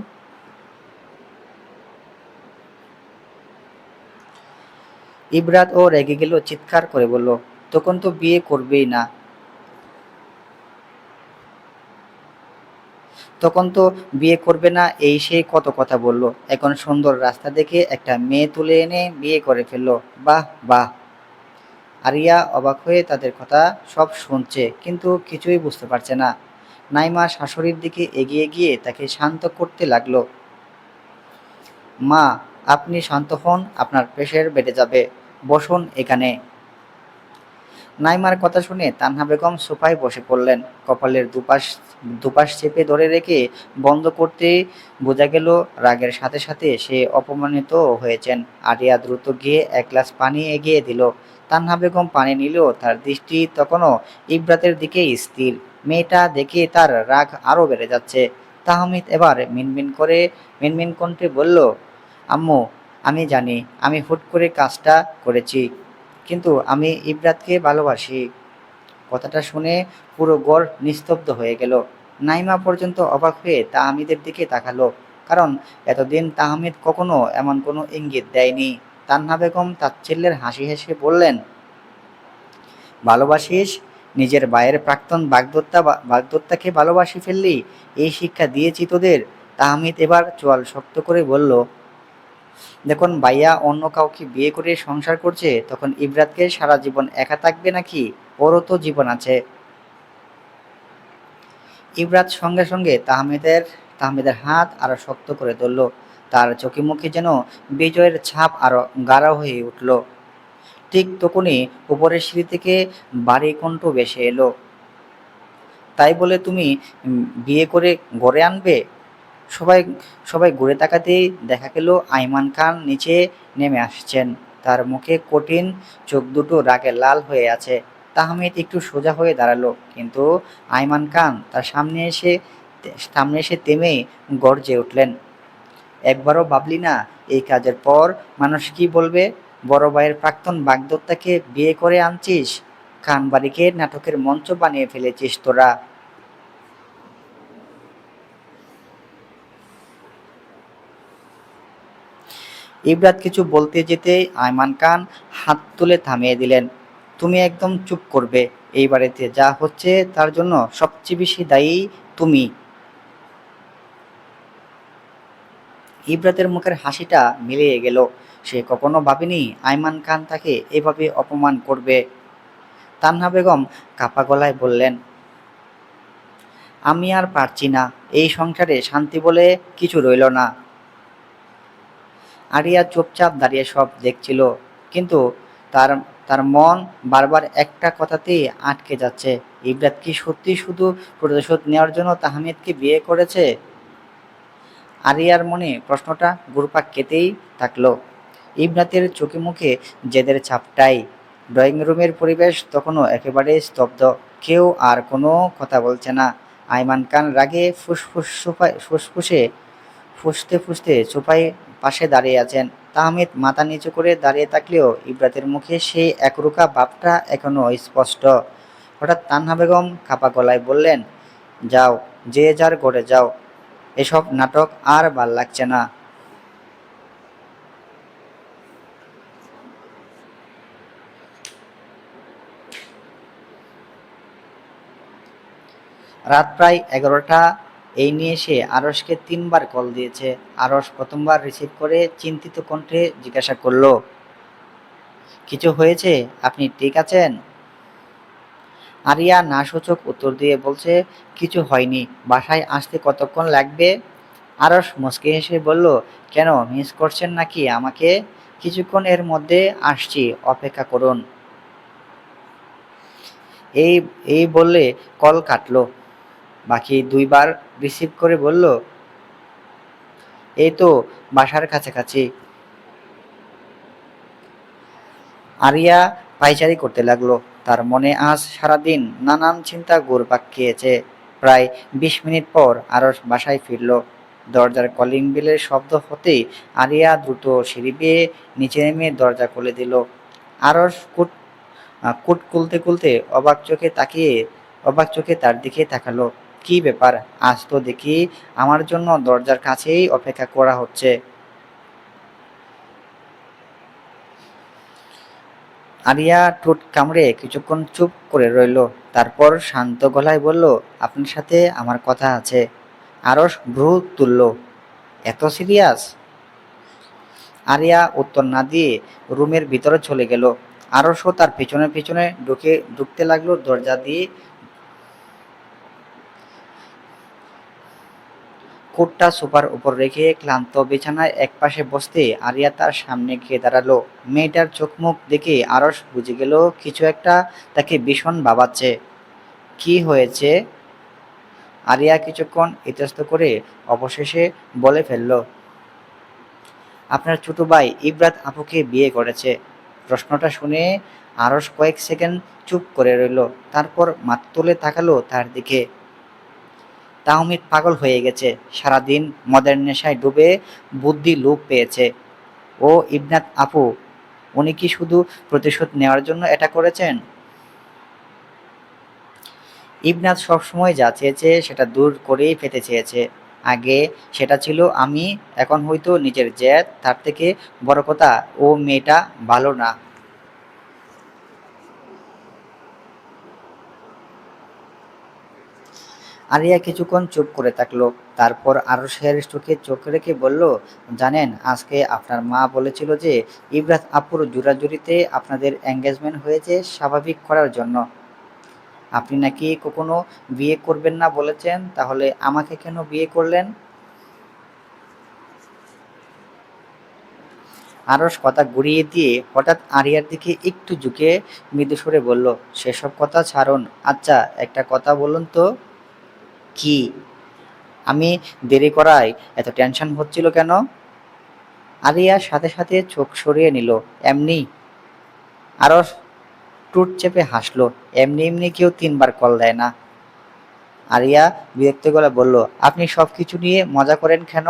ইবরাত ও রেগে গেল, চিৎকার করে বলল, তখন তো বিয়ে করবেই না। তখন তো বিয়ে করবে না, এই সেই কত কথা বলল। এখন সুন্দর রাস্তা দেখে একটা মেয়ে তুলে এনে বিয়ে করে ফেললো। বাহ বাহ। আরিয়া অবাক হয়ে তাদের কথা সব শুনছে, কিন্তু কিছুই বুঝতে পারছে না। নাইমা শাশুড়ির দিকে এগিয়ে গিয়ে তাকে শান্ত করতে লাগলো, মা, আপনি শান্ত হন, আপনার প্রেশার বেড়ে যাবে। বসুন এখানে। নাইমার কথা শুনে তানহা বেগম সোফায় বসে পড়লেন। কপালের দুপাশ দুপাশ চেপে ধরে রেখে বন্ধ করতে বোঝা গেল রাগের সাথে সাথে সে অপমানিত হয়েছেন। আরিয়া দ্রুত গিয়ে এক গ্লাস পানি এগিয়ে দিল। তানহা বেগম পানি নিলেও তার দৃষ্টি তখনও ইব্রাতের দিকেই স্থির। মেয়েটা দেখে তার রাগ আরও বেড়ে যাচ্ছে। তাহমিদ এবার মিনমিন কণ্ঠে বলল, আম্মু, আমি জানি আমি হুট করে কাজটা করেছি, কিন্তু আমি ইবরাতকে ভালোবাসি। কথাটা শুনে পুরো ঘর নিস্তব্ধ হয়ে গেল। নাইমা পর্যন্ত অবাক হয়ে তাহমিদের দিকে তাকালো, কারণ এতদিন তাহমিদ কখনো এমন কোনো ইঙ্গিত দেয়নি। তান্না বেগম তাচ্ছিল্যের হাসি হেসে বললেন, ভালোবাসিস? নিজের ভাইয়ের প্রাক্তন বাগদত্তাকে ভালোবাসি ফেললি? এই শিক্ষা দিয়েছি তোদের? তাহমিদ এবার চোয়াল শক্ত করে বলল, যখন ভাইয়া অন্য কাউকে বিয়ে করে সংসার করছে, তখন ইবরাতকে সারা জীবন একা থাকবে নাকি? ওরও তো জীবন আছে। ইবরাত সঙ্গে সঙ্গে তাহমিদের হাত আরো শক্ত করে ধরল। তার চোখে মুখে যেন বিজয়ের ছাপ আরো গাঢ় হয়ে উঠল। ঠিক তখনই উপরের সিঁড়ি থেকে ভারী কণ্ঠ ভেসে এলো, তাই বলে তুমি বিয়ে করে ঘরে আনবে? সবাই সবাই ঘুরে তাকাতেই দেখা গেল আইমান খান নিচে নেমে আসছেন। তার মুখে কঠিন, চোখ দুটো রাগে লাল হয়ে আছে। তাহমিদ একটু সোজা হয়ে দাঁড়ালো, কিন্তু আইমান খান তার সামনে এসে থেমেই গর্জে উঠলেন, একবারও ভাবলি না এই কাজের পর মানুষ কি বলবে? বড় ভাইয়ের প্রাক্তন বাগদত্তাকে বিয়ে করে আনছিস, খানবাড়িকে নাটকের মঞ্চ বানিয়ে ফেলেছিস তোরা। ইবরাত কিছু বলতে যেতেই আয়মান খান হাত তুলে থামিয়ে দিলেন। তুমি একদম চুপ করবে। এই বাড়িতে যা হচ্ছে তার জন্য সবচেয়ে বেশি দায়ী তুমি। ইবরাতের মুখের হাসিটা মিলিয়ে গেল। সে কখনো ভাবেনি আয়মান খান তাকে এভাবে অপমান করবে। তান্না বেগম কাপা গলায় বললেন, আমি আর পারছি না, এই সংসারে শান্তি বলে কিছু রইল না। আরিয়া চুপচাপ দাঁড়িয়ে সব দেখছিল, কিন্তু তার তার মন বারবার একটা কথাতেই আটকে যাচ্ছে। ইবরাত কি সত্যি শুধু প্রতিশোধ নেওয়ার জন্য তাহমিদকে বিয়ে করেছে? আরিয়ার মনে প্রশ্নটা ঘুরপাক খেতেই থাকলো। ইবরাতের চোখে মুখে জেদের ছাপটাই। ড্রয়িং রুমের পরিবেশ তখনও একেবারে স্তব্ধ। কেউ আর কোনো কথা বলছে না। আইমান খান রাগে ফুসফুসে ফুঁসতে ফুঁসতে সোফায় পাশে দাঁড়িয়ে আছেন। তাহমিদ মাথা নিচু করে দাঁড়িয়ে থাকলেও ইবরাতের মুখে সেই একরোখা ভাবটা এখনো স্পষ্ট। হঠাৎ তান্না বেগম কাপা গলায় বললেন, যাও, যে যার ঘরে যাও, এসব নাটক আর ভাল লাগছে না। রাত প্রায় 11টা। এই নিয়ে সে আরশকে 3বার কল দিয়েছে। আরশ প্রথমবার রিসিভ করে চিন্তিত কণ্ঠে জিজ্ঞাসা করলো, কিছু হয়েছে? আপনি ঠিক আছেন? আরিয়া নাসূচক উত্তর দিয়ে বলছে, কিছু হয়নি। বাসায় আসতে কতক্ষণ লাগবে? আরশ মুচকি হেসে বলল, কেন, মিস করছেন নাকি আমাকে? কিছুক্ষণ এর মধ্যে আসছি, অপেক্ষা করুন। এই এই বললে কল কাটলো। বাকি 2বার রিসিভ করে বলল, এই তো বাসার কাছাকাছি। আরিয়া পায়চারি করতে লাগলো। তার মনে আজ সারাদিন নানান চিন্তা ঘুরপাক খেয়েছে। প্রায় 20 মিনিট পর আরশ বাসায় ফিরল। দরজার কলিং বেলের শব্দ হতেই আরিয়া দ্রুত সিঁড়ি বেয়ে নিচে নেমে দরজা খুলে দিল। আরশ কুট খুলতে খুলতে অবাক চোখে তার দিকে তাকালো। কি ব্যাপার, আজ তো দেখি আমার জন্য দরজার কাছেই অপেক্ষা করা হচ্ছে। আরিয়া ঠোঁট কামড়ে কিছুক্ষণ চুপ করে রইল। তারপর শান্ত গলায় বলল, আপনার সাথে আমার কথা আছে। আরশ ভ্রু তুলল, এত সিরিয়াস? আরিয়া উত্তর না দিয়ে রুমের ভিতরে চলে গেল। আরশও তার পিছনে পিছনে ঢুকতে লাগলো। দরজা দিয়ে কোটটা সোফার উপর রেখে ক্লান্ত বিছানায় একপাশে বসতে আরিয়া তার সামনে গিয়ে দাঁড়ালো। মেয়েটার চোখ মুখ দেখে আরশ বুঝে গেল কিছু একটা তাকে ভীষণ ভাবাচ্ছে। কি হয়েছে? আরিয়া কিছুক্ষণ ইতস্ত করে অবশেষে বলে ফেলল, আপনার ছোট ভাই ইবরাত আপুকে বিয়ে করেছে। প্রশ্নটা শুনে আরশ কয়েক সেকেন্ড চুপ করে রইল। তারপর মাথা তুলে তাকালো তার দিকে। তাহমিদ পাগল হয়ে গেছে। সারাদিন মদের নেশায় ডুবে বুদ্ধি লোপ পেয়েছে। ও ইবনাত আপু, উনি কি শুধু প্রতিশোধ নেওয়ার জন্য এটা করেছেন? ইবনাত সবসময় যা চেয়েছে সেটা দূর করেই পেতে চেয়েছে। আগে সেটা ছিল আমি, এখন হয়তো নিজের জেদ। তার থেকে বড় কথা, ও মেয়েটা ভালো না। আরিয়া কিছুক্ষণ চুপ করে থাকলো। তারপর আরশের চোখে চোখ রেখে বলল, জানেন, আজকে আপনার মা বলেছিল যে ইবরাত আপুর জোরাজুরিতে আপনাদের এঙ্গেজমেন্ট হয়েছে স্বাভাবিক করার জন্য। আপনি নাকি কখনো বিয়ে করবেন না বলেছেন, তাহলে আমাকে কেন বিয়ে করলেন? আরস কথা ঘুরিয়ে দিয়ে হঠাৎ আরিয়ার দিকে একটু ঝুঁকে মৃদু স্বরে বলল, সেসব কথা ছাড়ুন। আচ্ছা, একটা কথা বলুন তো। কি? আমি দেরি করায় এত টেনশন হচ্ছিল কেন? আরিয়া সাথে সাথে চোখ সরিয়ে নিল। এমনি। আরস ঠোঁট চেপে হাসলো। এমনি এমনি কেউ ৩ বার কল দেয় না। আরিয়া বিরক্ত গলা বলল, আপনি সবকিছু নিয়ে মজা করেন কেন?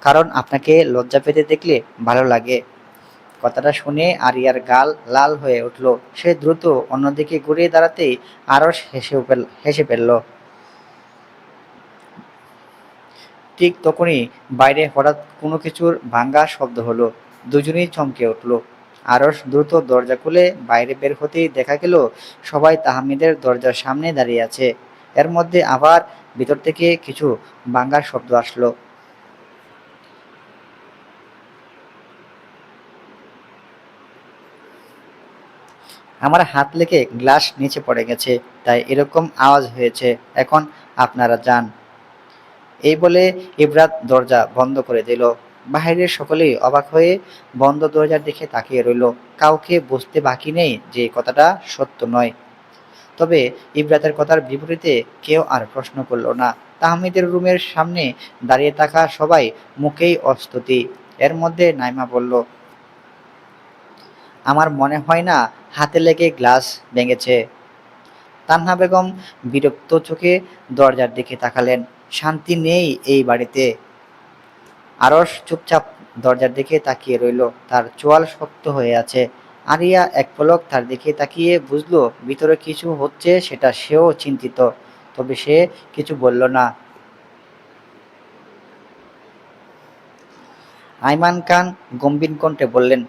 কারণ আপনাকে লজ্জা পেতে দেখলে ভালো লাগে। কথাটা শুনে আরিয়ার গাল লাল হয়ে উঠল। সে দ্রুত অন্যদিকে ঘুরে দাঁড়াতেই আরস হেসে ফেলল। ঠিক তখনই বাইরে হঠাৎ কোনো কিছুর ভাঙা শব্দ হলো। দুজনেই চমকে উঠল। আরস দ্রুত দরজা খুলে বাইরে বের হতেই দেখা গেল সবাই তাহমিদের দরজার সামনে দাঁড়িয়ে আছে। এর মধ্যে আবার ভিতর থেকে কিছু ভাঙার শব্দ আসলো। আমার হাত লেগে গ্লাস নিচে পড়ে গেছে, তাই এরকম আওয়াজ হয়েছে। এখন আপনারা যান। এই বলে ইবরাত দরজা বন্ধ করে দিল। বাহিরের সকলেই অবাক হয়ে বন্ধ দরজার দিকে তাকিয়ে রইল। কাউকে বুঝতে বাকি নেই যে কথাটা সত্য নয়। তবে ইবরাতের কথার বিপরীতে কেউ আর প্রশ্ন করল না। তাহমিদের রুমের সামনে দাঁড়িয়ে থাকা সবাই মুখেই অস্তুতি। এর মধ্যে নাইমা বলল, আমার মনে হয় না হাতে লেগে গ্লাস ভেঙেছে। তানহা বেগম বিরক্ত চোখে দরজার দিকে তাকালেন। শান্তি নেই এই বাড়িতে। আরস চুপচাপ দরজার দিকে তাকিয়ে রইল। তার চোয়াল শক্ত হয়ে আছে। আরিয়া এক পলক তার দিকে তাকিয়ে বুঝলো ভিতরে কিছু হচ্ছে, সেটা সেও চিন্তিত। তবে সে কিছু বলল না। আইমান খান গম্ভীর কণ্ঠে বললেন,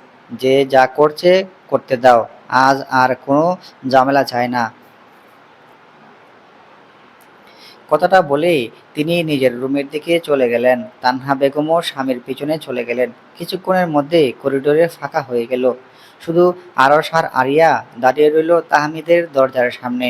যে যা করছে করতে দাও। আজ আর কোনো ঝামেলা চায় না। কথাটা বলেই তিনি নিজের রুমের দিকে চলে গেলেন। তানহা বেগমও স্বামীর পিছনে চলে গেলেন। কিছুক্ষণের মধ্যেই করিডোরে ফাঁকা হয়ে গেল। শুধু আরশ আর আরিয়া দাঁড়িয়ে রইল তাহমিদের দরজার সামনে।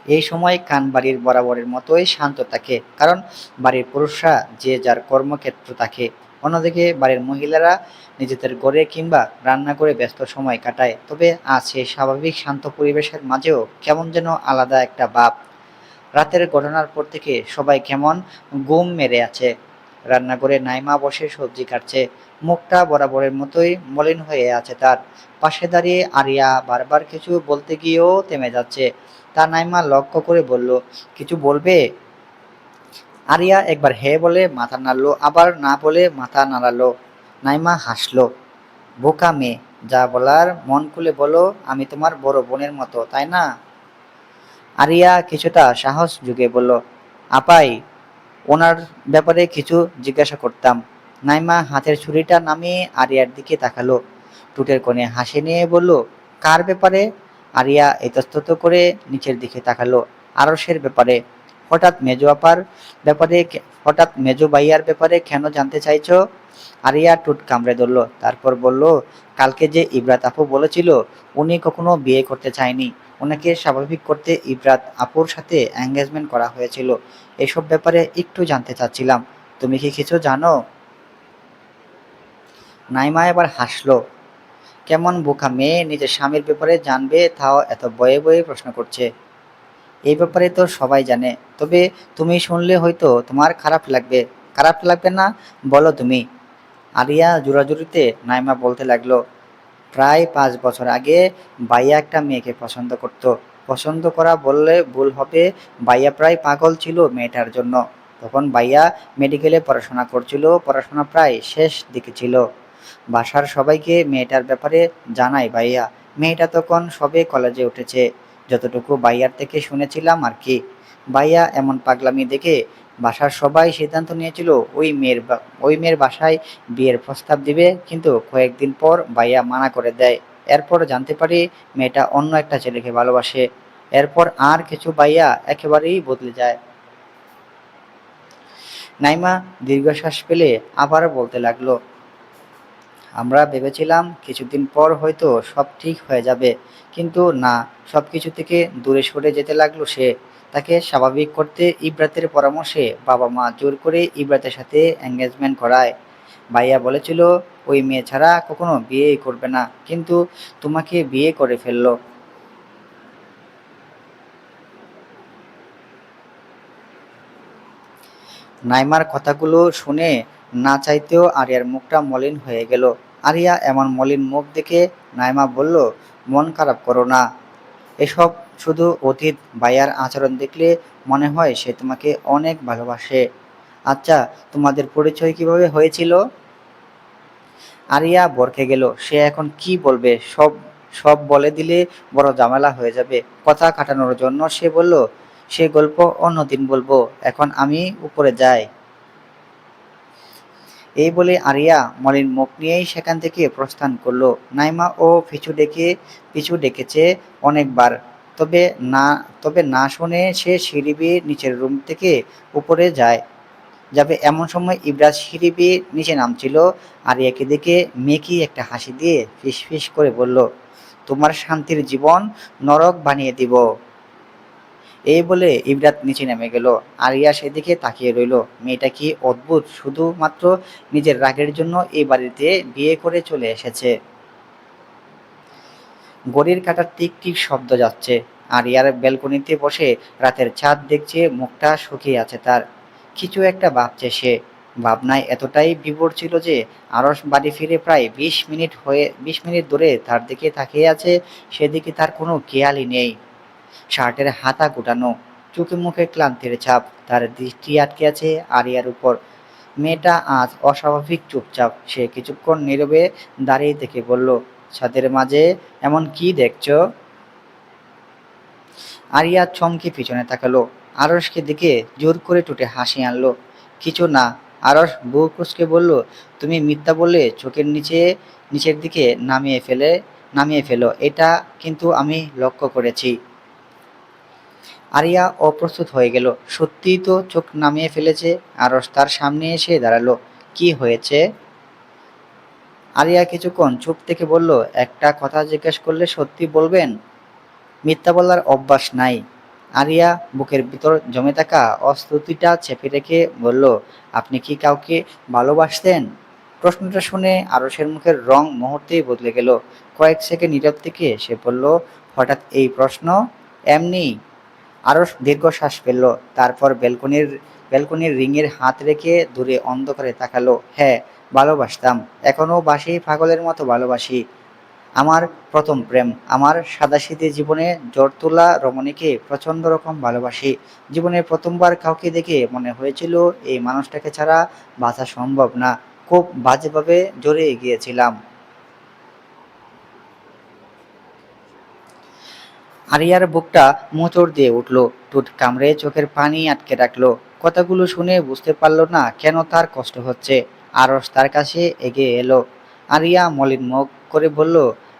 এই সময় কান বাড়ির বরাবরের মতোই শান্ত থাকে, কারণ বাড়ির পুরুষরা যে যার কর্মক্ষেত্র থাকে। অন্যদিকে বাড়ির মহিলারা নিজেদের ঘরে কিংবা রান্না করে ব্যস্ত সময় কাটায়। তবে আজ সেই স্বাভাবিক শান্ত পরিবেশের মাঝেও কেমন যেন আলাদা একটা ভাব। রাতের ঘটনার পর থেকে সবাই কেমন গুম মেরে আছে। রান্নাঘরে নাইমা বসে সবজি কাটছে। মুখটা বরাবরের মতোই মলিন হয়ে আছে তার। পাশে দাঁড়িয়ে আরিয়া বারবার কিছু বলতে গিয়েও থেমে যাচ্ছে। তা নাইমা লক্ষ্য করে বলল, কিছু বলবে? আরিয়া একবার হ্যাঁ বলে মাথা নাড়লো, আবার না বলে মাথা নাড়ালো। নাইমা হাসলো। বোকা মেয়ে, যা বলার মন খুলে বলো। আমি তোমার বড় বোনের মতো, তাই না? আরিয়া কিছুটা সাহস জুগিয়ে বলল, আপাই, ওনার ব্যাপারে কিছু জিজ্ঞাসা করতাম। নাইমা হাতের ছুরিটা নামিয়ে আরিয়ার দিকে তাকালো। ঠোঁটের কোণে হাসি নিয়ে বলল, কার ব্যাপারে? আরিয়া ইতস্তত করে নিচের দিকে তাকালো। আরশের ব্যাপারে। হঠাৎ মেজো আপার হঠাৎ মেজো ভাইয়ার ব্যাপারে কেন জানতে চাইছো? আরিয়া ঠোঁট কামড়ে ধরল। তারপর বলল, কালকে যে ইবরাত আপু বলেছিল উনি কখনো বিয়ে করতে চায়নি। ওনাকে স্বাভাবিক করতে ইবরাত আপুর সাথে এঙ্গেজমেন্ট করা হয়েছিল। এসব ব্যাপারে একটু জানতে চাচ্ছিলাম। তুমি কি কিছু জানো? নাইমা এবার হাসলো। কেমন বোকা মেয়ে, নিজের স্বামীর ব্যাপারে জানবে তাও এত বয়ে বয়ে প্রশ্ন করছে। এই ব্যাপারে তো সবাই জানে। তবে তুমি শুনলে হয়তো তোমার খারাপ লাগবে। খারাপ লাগবে না? বলো তুমি। আরিয়া জোরাজুরিতে নাইমা বলতে লাগলো, প্রায় 5 বছর আগে ভাইয়া একটা মেয়েকে পছন্দ করত। পছন্দ করা বললে ভুল হবে, ভাইয়া প্রায় পাগল ছিল মেয়েটার জন্য। তখন ভাইয়া মেডিকেলে পড়াশোনা করছিল, পড়াশোনা প্রায় শেষ দিকে ছিল। বাসার সবাইকে মেয়েটার ব্যাপারে জানাই ভাইয়া। মেয়েটা তখন সবে কলেজে উঠেছে, যতটুকু ভাইয়ার থেকে শুনেছিলাম আর কি। ভাইয়া এমন পাগলামি দেখে বাসার সবাই সিদ্ধান্ত নিয়েছিল ওই মেয়ের বাসায় বিয়ের প্রস্তাব দিবে, কিন্তু কয়েকদিন পর ভাইয়া মানা করে দেয়। এরপর জানতে পারি মেয়েটা অন্য একটা ছেলেকে ভালোবাসে। এরপর আর কিছু ভাইয়া একেবারেই বদলে যায়। নাইমা দীর্ঘশ্বাস ফেলে আবার বলতে লাগলো, আমরা ভেবেছিলাম কিছুদিন পর হয়তো সব ঠিক হয়ে যাবে, কিন্তু না, সব কিছু থেকে দূরে সরে যেতে লাগলো সে। তাকে স্বাভাবিক করতে ইব্রাতের পরামর্শে বাবা মা জোর করে ইব্রাতের সাথে এঙ্গেজমেন্ট করায়। ভাইয়া বলেছিল ওই মেয়ে ছাড়া কখনো বিয়েই করবে না, কিন্তু তোমাকে বিয়ে করে ফেললো। নাইমার কথাগুলো শুনে না চাইতেও আরিয়ার মুখটা মলিন হয়ে গেল। আরিয়া এমন মলিন মুখ দেখে নাইমা বলল, মন খারাপ করো না, এসব শুধু অতীত। ভাইয়ার আচরণ দেখলে মনে হয় সে তোমাকে অনেক ভালোবাসে। আচ্ছা, তোমাদের পরিচয় কিভাবে হয়েছিল? আরিয়া ভড়কে গেল। সে এখন কি বলবে? সব সব বলে দিলে বড় ঝামেলা হয়ে যাবে। কথা কাটানোর জন্য সে বলল, সে গল্প অন্যদিন বলবো, এখন আমি উপরে যাই। এই বলে আরিয়া মলিন মুখ নিয়েই সেখান থেকে প্রস্থান করলো। নাইমা ও পিছু ডেকেছে অনেকবার, তবে না তবে না শুনে সে সিঁড়ি বেয়ে নিচের রুম থেকে উপরে যাবে এমন সময় ইব্রাজ সিঁড়ি বেয়ে নিচে নামছিল। আরিয়াকে দেখে মেকি একটা হাসি দিয়ে ফিসফিস করে বলল, তোমার শান্তির জীবন নরক বানিয়ে দিব। এই বলে ইবরাত নিচে নেমে গেল। আরিয়া সেদিকে তাকিয়ে রইল। মেয়েটা কি অদ্ভুত, শুধুমাত্র নিজের রাগের জন্য এই বাড়িতে বিয়ে করে চলে এসেছে। ঘড়ির কাঁটার টিক টিক শব্দ যাচ্ছে। আরিয়ার ব্যালকনিতে বসে রাতের চাঁদ দেখছে, মুখটা শুকিয়ে আছে তার। কিছু একটা ভাবছে সে। ভাবনায় এতটাই বিভোর ছিল যে আরস বাড়ি ফিরে প্রায় 20 মিনিট ধরে তার দিকে তাকিয়ে আছে। সেদিকে তার কোনো খেয়ালই নেই। শার্টের হাতা গোটানো, চোখে মুখে ক্লান্তির ছাপ, তার দৃষ্টি আটকে আছে আরিয়ার উপর। মেয়েটা আজ অস্বাভাবিক চুপচাপ। সে কিছুক্ষণ নীরবে দাঁড়িয়ে থেকে বলল, ছাদের মাঝে এমন কি দেখছো? আরিয়া চমকে পিছনে তাকালো। আরসকে দেখে জোর করে ঠোঁটে হাসি আনলো। কিছু না। আরস বুক কুঁচকে বলল, তুমি মিথ্যা বললে চোখের নিচের দিকে নামিয়ে ফেলো, এটা কিন্তু আমি লক্ষ্য করেছি। আরিয়া অপ্রস্তুত হয়ে গেল। সত্যিই তো চোখ নামিয়ে ফেলেছে। আরস তার সামনে এসে দাঁড়ালো। কি হয়েছে? আরিয়া কিছুক্ষণ চুপ থেকে বলল, একটা কথা জিজ্ঞেস করলে সত্যি বলবেন? মিথ্যা বলার অভ্যাস নাই। আরিয়া বুকের ভিতর জমে থাকা অস্বস্তিটা চেপে রেখে বলল, আপনি কি কাউকে ভালোবাসতেন? প্রশ্নটা শুনে আরসের মুখের রং মুহূর্তেই বদলে গেল। কয়েক সেকেন্ড নীরব থেকে সে বলল, হঠাৎ এই প্রশ্ন? এমনি। আরস দীর্ঘশ্বাস ফেলল। তারপর ব্যালকনির রিংয়ের হাত রেখে দূরে অন্ধকারে তাকালো। হ্যাঁ, ভালোবাসতাম। এখনো বাসি, পাগলের মতো ভালোবাসি। আমার প্রথম প্রেম, আমার সাদাসিধে জীবনে ঝড় তোলা রমণীকে প্রচণ্ড রকম ভালোবাসি। জীবনের প্রথমবার কাউকে দেখে মনে হয়েছিল এই মানুষটাকে ছাড়া বাঁচা সম্ভব না। খুব বাজেভাবে জড়িয়ে গিয়েছিলাম। আরিয়ার বুকটা মোচড় দিয়ে উঠল। ঠোঁট কামড়ে চোখের পানি আটকে রাখলো। কথাগুলো শুনে বুঝতে পারল না কেন তার কষ্ট হচ্ছে। আরস তার কাছে এগিয়ে এলো। আরিয়া মলিন মুখ করে বলল,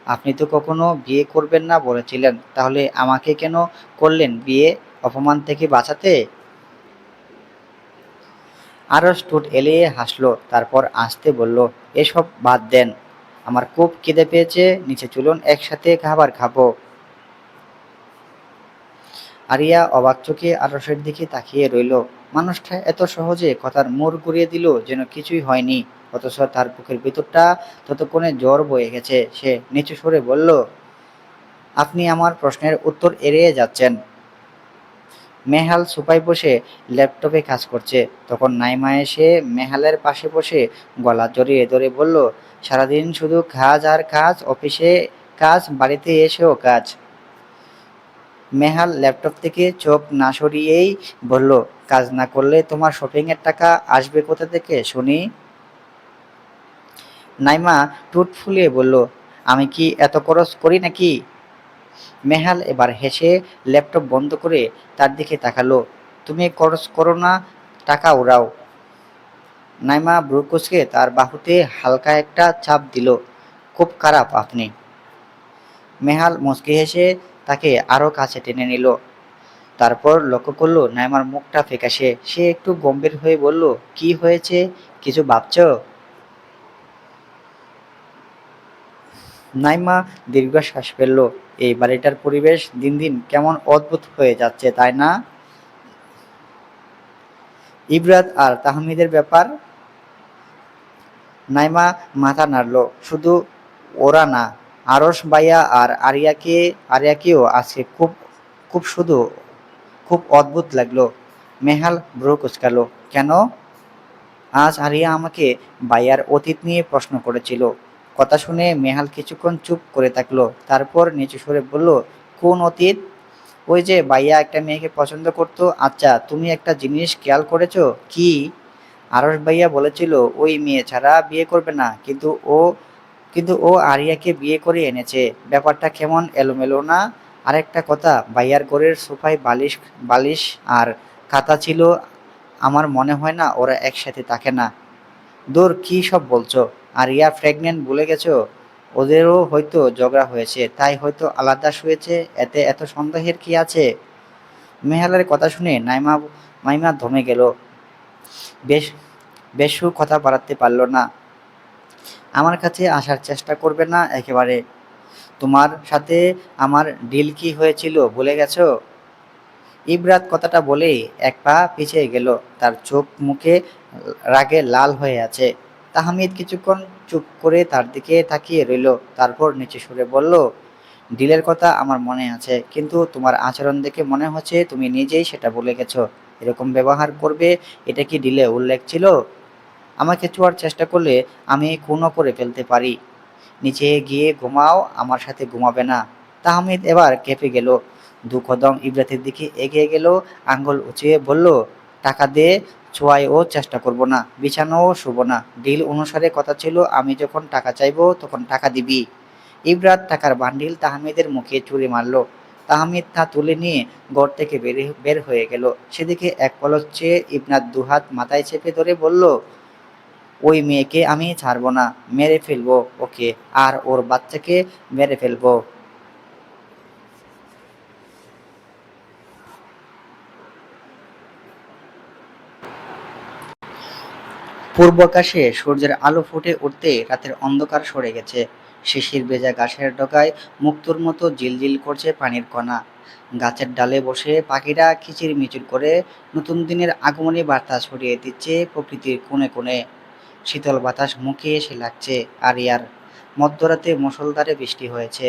আপনি তো কখনো বিয়ে করবেন না বলেছিলেন, তাহলে আমাকে কেন করলেন বিয়ে? অপমান থেকে বাঁচাতে? আরস ঠোঁট এলিয়ে হাসলো। তারপর আস্তে বলল, এসব বাদ দেন, আমার খুব খিদে পেয়েছে, নিচে চলুন, একসাথে খাবার খাবো। আরিয়া অবাক চোখে আরসের দিকে তাকিয়ে রইল। মানুষটা এত সহজে কথার মোড় ঘুরিয়ে দিল যেন কিছুই হয়নি। অথচ তার বুকের ভিতরটা ততক্ষণে জ্বর বয়ে গেছে। সে নিচু স্বরে বলল, আপনি আমার প্রশ্নের উত্তর এড়িয়ে যাচ্ছেন। মেহাল সোফায় বসে ল্যাপটপে কাজ করছে। তখন নাইমা এসে মেহালের পাশে বসে গলা জড়িয়ে ধরে বলল, সারাদিন শুধু কাজ আর কাজ, অফিসে কাজ, বাড়িতে এসেও কাজ। মেহাল ল্যাপটপ থেকে চোখ না সরিয়েই বলল, কাজ না করলে তোমার শপিংয়ের টাকা আসবে কোথা থেকে শুনি? নাইমা ঠোঁট ফুলিয়ে বলল, আমি কি এত খরচ করি নাকি? মেহাল এবার হেসে ল্যাপটপ বন্ধ করে তার দিকে তাকালো। তুমি খরচ করো না, টাকা উড়াও। নাইমা ভ্রু কুঁচকে তার বাহুতে হালকা একটা চাপ দিল। খুব খারাপ আপনি। মেহাল মুচকি হেসে তাকে আরো কাছে টেনে নিল। তারপর লক্ষ্য করলো নাইমার মুখটা ফ্যাকাশে। সে একটু গম্ভীর হয়ে বলল, কি হয়েছে? কিছু ভাবছো? নাইমা দীর্ঘশ্বাস ফেলল। এই বাড়িটার পরিবেশ দিন দিন কেমন অদ্ভুত হয়ে যাচ্ছে, তাই না? ইবরাত আর তাহমিদের ব্যাপার? নাইমা মাথা নাড়ল। শুধু ওরা না, আরশ ভাইয়া আর আরিয়াকেও আজকে খুব খুব শুধু খুব অদ্ভুত লাগলো। মেহাল ভ্রু কুঁচকালো। কেন? আজ আরিয়া আমাকে ভাইয়ার অতীত নিয়ে প্রশ্ন করেছিল। কথা শুনে মেহাল কিছুক্ষণ চুপ করে থাকলো, তারপর নিচু স্বরে বলল, কোন অতীত? ওই যে ভাইয়া একটা মেয়েকে পছন্দ করতো। আচ্ছা, তুমি একটা জিনিস খেয়াল করেছো কি? আরশ ভাইয়া বলেছিল ওই মেয়ে ছাড়া বিয়ে করবে না, কিন্তু ও আরিয়াকে বিয়ে করে এনেছে। ব্যাপারটা কেমন এলোমেলো না? আরেকটা কথা, ভাইয়ার ঘরের সোফায় বালিশ বালিশ আর খাতা ছিল। আমার মনে হয় না ওরা একসাথে থাকে না। দূর, কি সব বলছো? আরিয়া প্রেগনেন্ট ভুলে গেছো? ওদেরও হয়তো ঝগড়া হয়েছে, তাই হয়তো আলাদা শুয়েছে। এতে এত সন্দেহের কি আছে? মেহালের কথা শুনে মাইমা থমে গেল। বেশ বেশু কথা বাড়াতে পারল না। আমার কাছে আসার চেষ্টা করবে না একেবারে। তোমার সাথে আমার ডিল কি হয়েছিল ভুলে গেছো? ইবরাত কথাটা বলেই এক পা পিছিয়ে গেল। তার চোখ মুখে রাগে লাল হয়ে আছে। তাহমিদ কিছুক্ষণ চুপ করে তার দিকে তাকিয়ে রইল। তারপর নিচু সুরে বলল, ডিলের কথা আমার মনে আছে, কিন্তু তোমার আচরণ দেখে মনে হচ্ছে তুমি নিজেই সেটা ভুলে গেছো। এরকম ব্যবহার করবে, এটা কি ডিলে উল্লেখ ছিল? আমাকে ছোঁয়ার চেষ্টা করলে আমি খুনও করে ফেলতে পারি। নিচে গিয়ে ঘুমাও, আমার সাথে ঘুমাবে না? তাহমিদ এবার কেঁপে গেল। দু কদম ইব্রাতের দিকে এগিয়ে গেল, আঙ্গুল উঁচিয়ে বলল, টাকা দে, ছোঁয়ায়ও চেষ্টা করব না, বিছানাও শুব না। ডিল অনুসারে কথা ছিল আমি যখন টাকা চাইবো তখন টাকা দিবি। ইবরাত টাকার বান্ডিল তাহমিদের মুখে ছুঁড়ে মারল। তাহমিদ তা তুলে নিয়ে ঘর থেকে বের হয়ে গেল। সেদিকে এক পলক চেয়ে ইবনাত দুহাত মাথায় চেপে ধরে বলল, ওই মেয়েকে আমি ছাড়বো না, মেরে ফেলবো ওকে, আর ওর বাচ্চাকে মেরে ফেলবো। পূর্বাকাশে সূর্যের আলো ফুটে উঠতে রাতের অন্ধকার সরে গেছে। শিশির ভেজা গাছের ডগায় মুক্তোর মতো ঝিলঝিল করছে পানির কণা। গাছের ডালে বসে পাখিরা কিচিরমিচির করে নতুন দিনের আগমনী বার্তা ছড়িয়ে দিচ্ছে প্রকৃতির কোণে কোণে। শীতল বাতাস মুখে এসে লাগছে। আরিয়ার মধ্যরাতে মুষলধারে বৃষ্টি হয়েছে।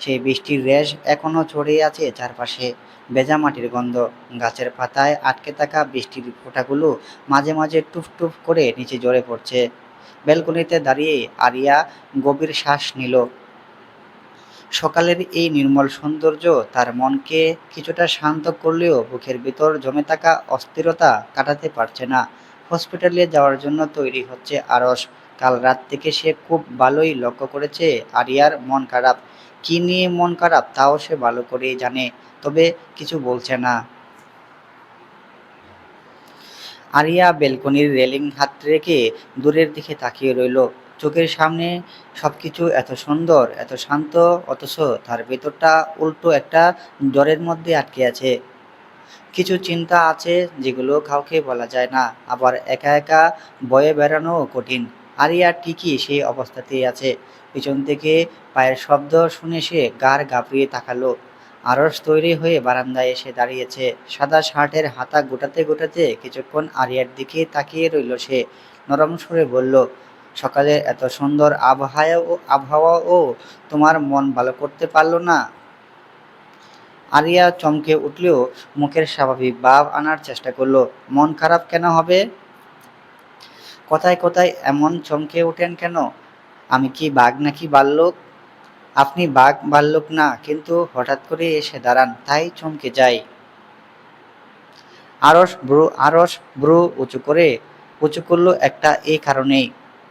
সেই বৃষ্টির রেশ এখনো ছড়িয়ে আছে চারপাশে। ভেজা মাটির গন্ধ। গাছের পাতায় আটকে থাকা বৃষ্টির ফোঁটাগুলো মাঝে মাঝে টুফ টুফ করে নিচে ঝরে পড়ছে। ব্যালকনিতে দাঁড়িয়ে আরিয়া গভীর শ্বাস নিল। সকালের এই নির্মল সৌন্দর্য তার মনকে কিছুটা শান্ত করলেও বুকের ভিতর জমে থাকা অস্থিরতা কাটাতে পারছে না। হসপিটালে যাওয়ার জন্য তৈরি হচ্ছে আরশ। কাল রাত থেকে সে খুব ভালোই লক্ষ্য করেছে আরিয়ার মন খারাপ। কী নিয়ে মন খারাপ তাও সে ভালো করেই জানে, তবে কিছু বলছে না। আরিয়া ব্যালকনির রেলিং হাত রেখে দূরের দিকে তাকিয়ে রইল। চোখের সামনে সবকিছু এত সুন্দর, এত শান্ত, অথচ তার ভেতরটা উল্টো একটা জ্বরের মধ্যে আটকে আছে। কিছু চিন্তা আছে যেগুলো কাউকে বলা যায় না, আবার একা একা বয়ে বেড়ানোও কঠিন। আরিয়া ঠিকই সেই অবস্থাতেই আছে। পিছন থেকে পায়ের শব্দ শুনে সে গাড় ঘাবড়িয়ে তাকালো। আরশ তৈরি হয়ে বারান্দায় এসে দাঁড়িয়েছে। সাদা শার্টের হাতা গোটাতে গোটাতে কিছুক্ষণ আরিয়ার দিকে তাকিয়ে রইল সে। নরম সুরে বলল, সকালে এত সুন্দর আবহাওয়াও তোমার মন ভালো করতে পারল না? আরিয়া চমকে উঠলেও মুখের স্বাভাবিক ভাব আনার চেষ্টা করল। মন খারাপ কেন হবে? কথায় কথায় এমন চমকে ওঠেন কেন? আমি কি বাঘ নাকি ভাল্লুক? আপনি বাঘ ভাল্লুক না, কিন্তু হঠাৎ করে এসে দাঁড়ান, তাই চমকে যাই। আরশ ব্রু উঁচু করল একটা এই কারণেই।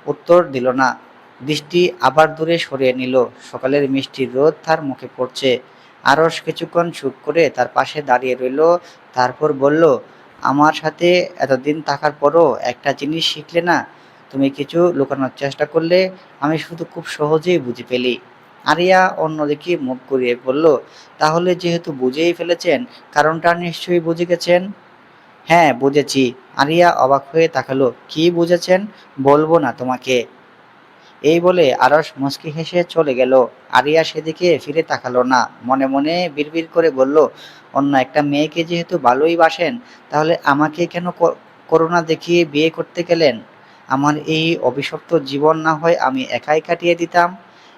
উত্তর দিল না। দৃষ্টি আবার দূরে সরিয়ে নিল। সকালের মিষ্টি রোদ তার মুখে পড়ছে। আরশ কিছুক্ষণ চুপ করে তার পাশে দাঁড়িয়ে রইল। তারপর বলল, আমার সাথে এতদিন থাকার পরও একটা জিনিস শিখলে না? তুমি কিছু লুকানোর চেষ্টা করলে আমি শুধু খুব সহজেই বুঝে ফেলি। আরিয়া অন্যদিকে মুখ ঘুরিয়ে বলল, তাহলে যেহেতু বুঝেই ফেলেছেন, কারণটা নিশ্চয়ই বুঝে গেছেন। হ্যাঁ, বুঝেছি। আরিয়া অবাক হয়ে তাকালো। কি বুঝেছেন? বলবো না তোমাকে। এই বলে আরস মুচকি হেসে চলে গেল। আরিয়া সেদিকে ফিরে তাকালো না, মনে মনে বিড়বিড় করে বলল, অন্য একটা মেয়েকে যেহেতু ভালোই বাসেন, তাহলে আমাকে কেন করুণা দেখিয়ে বিয়ে করতে গেলেন? আমার এই অভিশপ্ত জীবন না হয় আমি একাই কাটিয়ে দিতাম।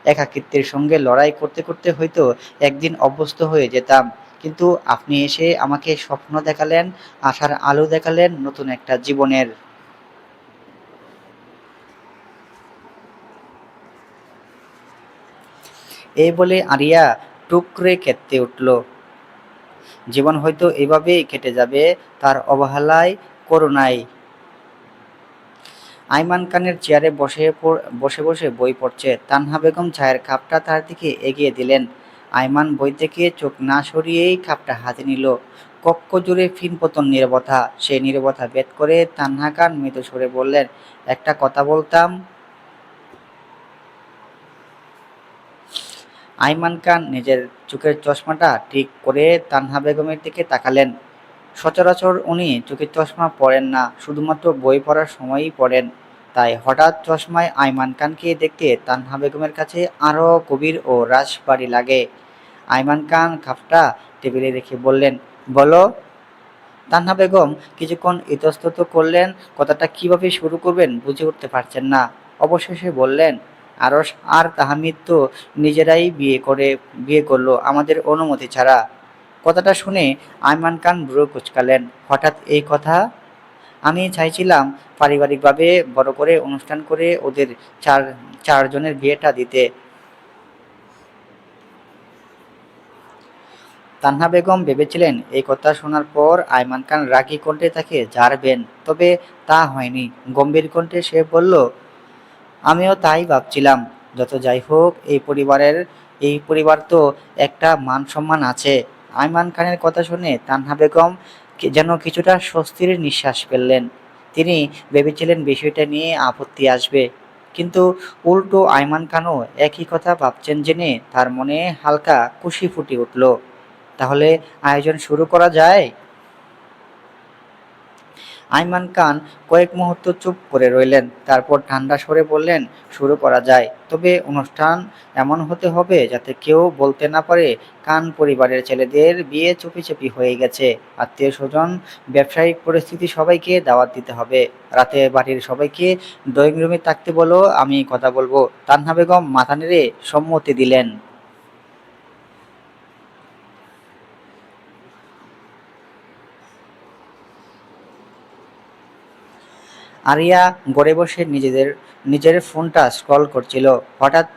একাকিত্বের সঙ্গে লড়াই করতে করতে হয়তো একদিন অভ্যস্ত হয়ে যেতাম, কিন্তু আপনি এসে আমাকে স্বপ্ন দেখালেন, আশার আলো দেখালেন নতুন একটা জীবনের। এই বলে আরিয়া টুক করে কেঁদতে উঠল। জীবন হয়তো এভাবেই কেটে যাবে, তার অবহেলায়, করুণায়। আইমান খানের চেয়ারে বসে বসে বই পড়ছে। তানহা বেগম চায়ের কাপটা তার দিকে এগিয়ে দিলেন। আইমান বই থেকে চোখ না সরিয়েই কাপটা হাতে নিল। কক্ষ জুড়ে ফিনপতন নীরবতা। সেই নীরবতা ভেদ করে তানহা খান মৃদু সুরে বললেন, একটা কথা বলতাম। আইমান খান নিজের চোখের চশমাটা ঠিক করে তানহা বেগমের দিকে তাকালেন। সচরাচর উনি চোখের চশমা পরেন না, শুধুমাত্র বই পড়ার সময়ই পড়েন। তাই হঠাৎ চশমায় আইমান খানকে দেখতে তানহা বেগমের কাছে আরও গভীর ও রাশভারী লাগে। আইমান খান কাপটা টেবিলে রেখে বললেন, বলো। তানহা বেগম কিছুক্ষণ ইতস্তত করলেন, কথাটা কিভাবে শুরু করবেন বুঝে উঠতে পারছেন না। অবশেষে বললেন, আরস আর তাহমিদ তো নিজেরাই বিয়ে করলো আমাদের অনুমতি ছাড়া। কথাটা শুনে আইমান খান ভ্রু কুঁচকালেন। হঠাৎ এই কথা? আমি চাইছিলাম পারিবারিকভাবে বড় করে অনুষ্ঠান করে ওদের চার চারজনের বিয়েটা দিতে। তানহা বেগম ভেবেছিলেন এই কথা শোনার পর আইমান খান রাগী কণ্ঠে তাকে ঝাড়বেন, তবে তা হয়নি। গম্ভীর কণ্ঠে সে বলল, আমিও তাই ভাবছিলাম। যত যাই হোক, এই পরিবার তো একটা মান সম্মান আছে। আইমান খানের কথা শুনে তানহা বেগম যেন কিছুটা স্বস্তির নিঃশ্বাস ফেললেন। তিনি ভেবেছিলেন বিষয়টা নিয়ে আপত্তি আসবে, কিন্তু উল্টো আইমান খানও একই কথা ভাবছেন জেনে তার মনে হালকা খুশি ফুটে উঠল। তাহলে আয়োজন শুরু করা যায়? আইমান খান কয়েক মুহূর্ত চুপ করে রইলেন, তারপর ঠান্ডা স্বরে বললেন, শুরু করা যায়, তবে অনুষ্ঠান এমন হতে হবে যাতে কেউ বলতে না পারে খান পরিবারের ছেলেদের বিয়ে চুপিচুপি হয়ে গেছে। আত্মীয় স্বজন, ব্যবসায়িক পরিস্থিতি, সবাইকে দাওয়াত দিতে হবে। রাতে বাড়ির সবাইকে ড্রয়িং রুমে থাকতে বলো, আমি কথা বলবো। তানহা বেগম মাথা নেড়ে সম্মতি দিলেন। আরিয়া ঘরে বসে নিজের ফোনটা স্ক্রল করছিল। হঠাৎ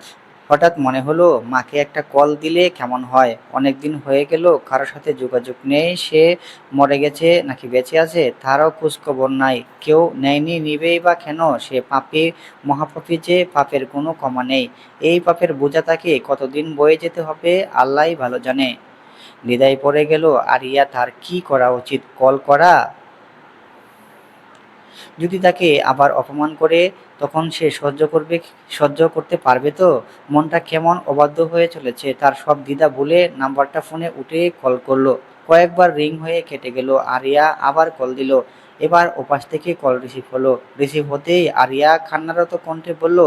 হঠাৎ মনে হলো, মাকে একটা কল দিলে কেমন হয়। অনেক দিন হয়ে গেল কারোর সাথে যোগাযোগ নেই। সে মরে গেছে নাকি বেঁচে আছে তারও খোঁজখবর নাই। কেউ নেয়নি, নিবেই বা কেন? সে পাপী, মহাপাপী যে, পাপের কোনো ক্ষমা নেই। এই পাপের বোঝা তাকে কতদিন বয়ে যেতে হবে আল্লাহই ভালো জানে। দ্বিধায় পড়ে গেল আরিয়া, তার কি করা উচিত? কল করা? যদি তাকে আবার অপমান করে, তখন সে সহ্য করতে পারবে তো? মনটা কেমন অবাধ্য হয়ে চলেছে। তার সব দ্বিধা ভুলে নাম্বারটা ফোনে উঠে কল করলো। কয়েকবার রিং হয়ে কেটে গেল। আরিয়া আবার কল দিল। এবার ওপাশ থেকে কল রিসিভ হলো। রিসিভ হতেই আরিয়া কান্নারত কণ্ঠে বলল,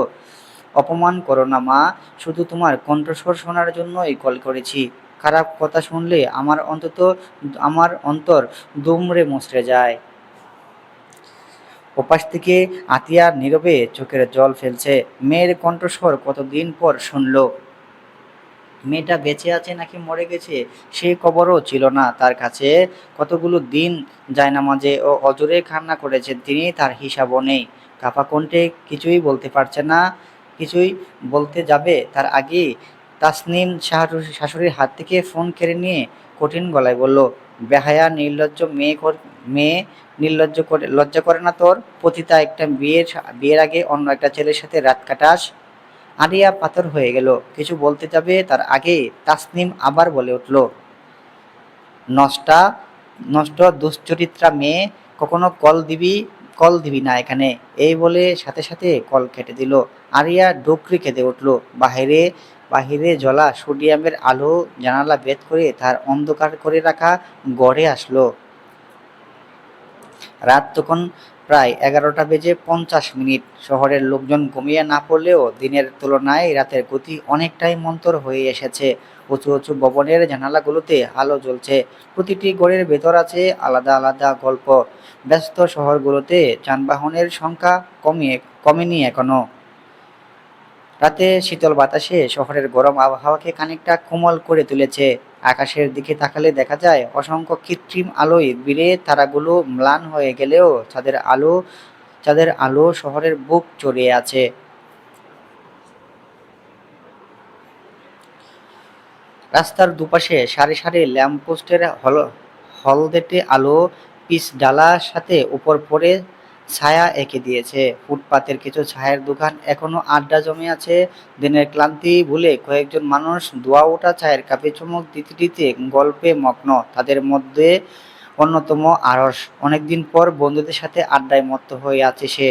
অপমান করো না মা, শুধু তোমার কণ্ঠস্বর শোনার জন্যই কল করেছি। খারাপ কথা শুনলে আমার অন্তর দুমড়ে মুচড়ে যায়। ওপাশ থেকে আতিয়া নীরবে চোখের জল ফেলছে। মেয়ের কণ্ঠস্বর কতদিন পর শুনল। মেয়েটা বেঁচে আছে নাকি মরে গেছে সে খবরও ছিল না তার কাছে। কতগুলো দিন জায়নামাজে ও অজরে কান্না করেছেন তিনি, তার হিসাবও নেই। কাপা কণ্ঠে কিছুই বলতে পারছে না। কিছুই বলতে যাবে তার আগে তাসনিম শাশুড়ির হাত থেকে ফোন কেড়ে নিয়ে কঠিন গলায় বলল, বেহায়া নির্লজ্জ মেয়ে, লজ্জা করে না তোর? পতিতা একটা, বিয়ের আগে অন্য একটা ছেলের সাথে রাত কাটাস। আরিয়া পাথর হয়ে গেল। কিছু বলতে যাবে তার আগে তাসনিম আবার বলে উঠল, নষ্টা নষ্ট দুশ্চরিত্রা মেয়ে, কখনো কল দিবি না এখানে। এই বলে সাথে সাথে কল কেটে দিল। আরিয়া ডুকরে কেঁদে উঠল। বাহিরে বাহিরে জ্বলা সোডিয়ামের আলো জানালা ভেদ করে তার অন্ধকার করে রাখা ঘরে আসলো। রাত তখন প্রায় 11:50 শহরের লোকজন ঘুমিয়ে না পড়লেও দিনের তুলনায় রাতের গতি অনেকটাই মন্থর হয়ে এসেছে। উঁচু উঁচু ভবনের জানালাগুলোতে আলো জ্বলছে, প্রতিটি ঘরের ভেতর আছে আলাদা আলাদা গল্প। ব্যস্ত শহরগুলোতে যানবাহনের সংখ্যা কমেনি এখনো। রাতে শীতল বাতাসে শহরের গরম আবহাওয়াকে খানিকটা কোমল করে তুলেছে। আকাশের দিকে তাকালে দেখা যায় অসংখ্য কৃত্রিম আলোয় ঘিরে তারাগুলো ম্লান হয়ে গেলেও চাঁদের আলো শহরের বুক চড়িয়ে আছে। রাস্তার দুপাশে সারি সারি ল্যাম্পপোস্টের হলদেটে আলো পিচ ডালার সাথে উপর পড়ে ছায়া এঁকে দিয়েছে। ফুটপাতের কিছু ছায়ের দোকান এখনো আড্ডা জমে আছে। দিনের ক্লান্তি ভুলে কয়েকজন মানুষ ধোয়া ওঠা চায়ের কাপে চুমুক দিতে দিতে গল্পে মগ্ন। তাদের মধ্যে অন্যতম আরস। অনেকদিন পর বন্ধুদের সাথে আড্ডায় মত্ত হয়ে আছে সে।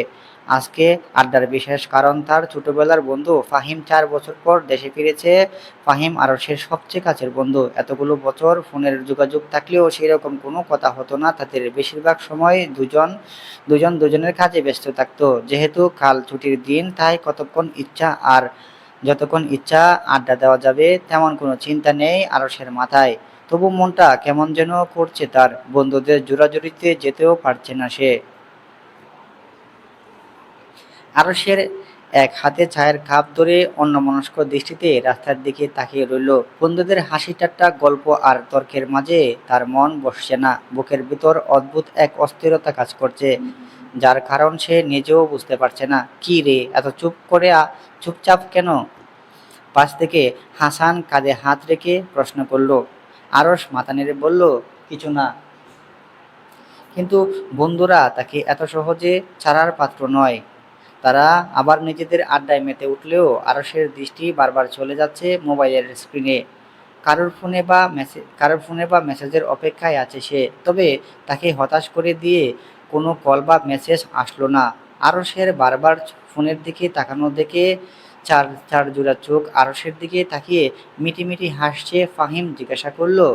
আজকে আড্ডার বিশেষ কারণ তার ছোটবেলার বন্ধু ফাহিম 4 বছর পর দেশে ফিরেছে। ফাহিম আরসের সবচেয়ে কাছের বন্ধু। এতগুলো বছর ফোনের যোগাযোগ থাকলেও সেরকম কোনো কথা হতো না তাদের। বেশিরভাগ সময় দুজন দুজন দুজনের কাজে ব্যস্ত থাকতো। যেহেতু কাল ছুটির দিন, তাই যতক্ষণ ইচ্ছা আড্ডা দেওয়া যাবে তেমন কোনো চিন্তা নেই আরসের মাথায়। তবু মনটা কেমন যেন করছে তার। বন্ধুদের জোরাজুরিতে যেতেও পারছে না সে। আরশের এক হাতে চায়ের কাপ ধরে অন্যমনস্ক দৃষ্টিতে রাস্তার দিকে তাকিয়ে রইল। বন্ধুদের হাসি ঠাট্টা, গল্প আর তর্কের মাঝে তার মন বসছে না। বুকের ভিতর অদ্ভুত এক অস্থিরতা কাজ করছে, যার কারণ সে নিজেও বুঝতে পারছে না। কি রে, এত চুপচাপ কেন? পাশ থেকে হাসান কাঁধে হাত রেখে প্রশ্ন করল। আরশ মাথা নেড়ে বলল, কিছু না। কিন্তু বন্ধুরা তাকে এত সহজে ছাড়ার পাত্র নয়। তারা আবার নিজেদের আড্ডায় মেতে উঠলেও আরশের দৃষ্টি বারবার চলে যাচ্ছে মোবাইলের স্ক্রিনে। কারোর ফোনে বা মেসেজের অপেক্ষায় আছে সে। তবে তাকে হতাশ করে দিয়ে কোনো কল বা মেসেজ আসলো না। আরশের বারবার ফোনের দিকে তাকানো দেখে চার চার জোড়া চোখ আরশের দিকে তাকিয়ে মিটিমিটি হাসছে ফাহিম জিজ্ঞাসা করলো,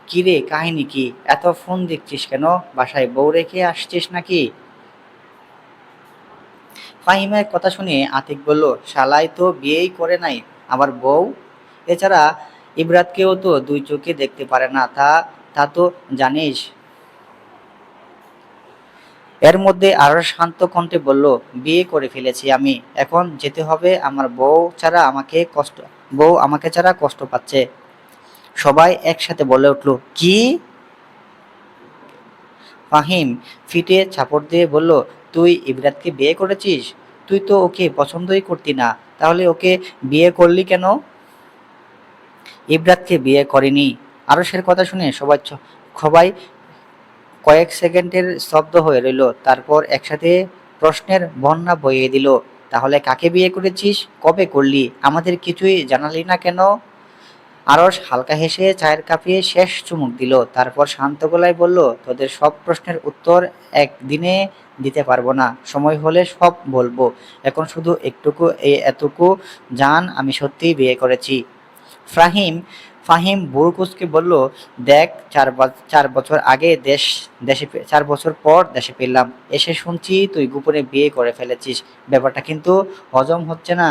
কি রে, কাহিনী কি? এত ফোন দেখছিস কেন? বাসায় বউ রেখে আসছিস নাকি? ফাহিমের কথা শুনে আতিক বলল, শালাই তো বিয়েই করে নাই, আবার বউ? এছাড়া ইবরাতকেও তো দুই চোখে দেখতে পারে না, তা তা তো জানিস। এর মধ্যে আরো শান্ত কণ্ঠে বলল, বিয়ে করে ফেলেছি আমি, এখন যেতে হবে। আমার বউ আমাকে ছাড়া কষ্ট পাচ্ছে। সবাই একসাথে বলে উঠল, কি? ফাহিম ফিটে চাপড় দিয়ে বলল, তুই ইবরাতকে বিয়ে করেছিস? তুই তো ওকে পছন্দই করতি না, তাহলে ওকে বিয়ে করলি কেন? ইবরাতকে বিয়ে করেনি। আরশের কথা শুনে সবাই কয়েক সেকেন্ডের স্তব্ধ হয়ে রইল। তারপর একসাথে প্রশ্নের বন্যা বইয়ে দিল, তাহলে কাকে বিয়ে করেছিস? কবে করলি? আমাদের কিছুই জানালি না কেন? আরশ হালকা হেসে চায়ের কাপে শেষ চুমুক দিল। তারপর শান্ত গলায় বলল, তোদের সব প্রশ্নের উত্তর একদিনে দিতে পারবো না, সময় হলে সব বলবো। এখন শুধু এতটুকু জান, আমি সত্যিই বিয়ে করেছি। ফাহিম ফাহিম ভুরু কুঁচকে বলল, দেখ, 4 বছর আগে 4 বছর পর দেশে ফিরলাম, এসে শুনছি তুই গোপনে বিয়ে করে ফেলেছিস। ব্যাপারটা কিন্তু হজম হচ্ছে না।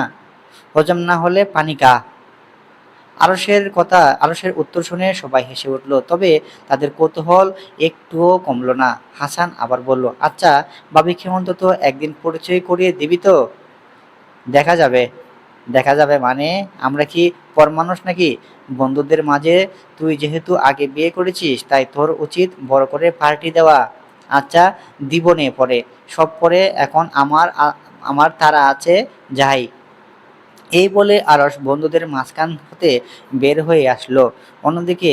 হজম না হলে পানি কা। আরশের উত্তর শুনে সবাই হেসে উঠল, তবে তাদের কৌতূহল একটুও কমল না। হাসান আবার বলল, আচ্ছা, ভাবিকে অন্তত একদিন পরিচয় করিয়ে দিবি তো? দেখা যাবে। দেখা যাবে মানে? আমরা কি পর মানুষ নাকি? বন্ধুদের মাঝে তুই যেহেতু আগে বিয়ে করেছিস, তাই তোর উচিত বড় করে পার্টি দেওয়া। আচ্ছা, দিবনে পরে, সব পরে, এখন আমার তাড়া আছে, যাই। এই বলে আরশ বন্ধুদের মাঝখান হতে বের হয়ে আসলো। অন্যদিকে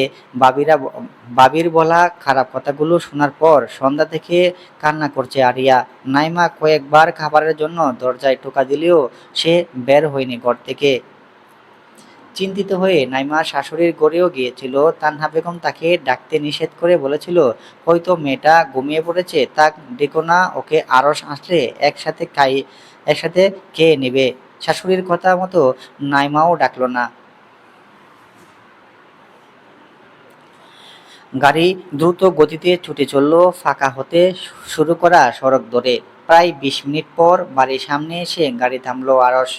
বাবির বলা খারাপ কথাগুলো শোনার পর সন্ধ্যা থেকে কান্না করছে আরিয়া। নাইমা কয়েকবার খাবারের জন্য দরজায় টোকা দিলেও সে বের হয়নি ঘর থেকে। চিন্তিত হয়ে নাইমা শাশুড়ির ঘরেও গিয়েছিল। তানহা বেগম তাকে ডাকতে নিষেধ করে বলেছিল, হয়তো মেয়েটা ঘুমিয়ে পড়েছে, তা ডেকো না ওকে, আরশ আসলে একসাথে খেয়ে নেবে। শাশুড়ির কথা মতো নাইমাও ডাকল না। গাড়ি দ্রুত গতিতে ছুটে চলল ফাঁকা হতে শুরু করা সড়ক ধরে। প্রায় ২০ মিনিট পর বাড়ির সামনে এসে গাড়ি থামলো আরশ।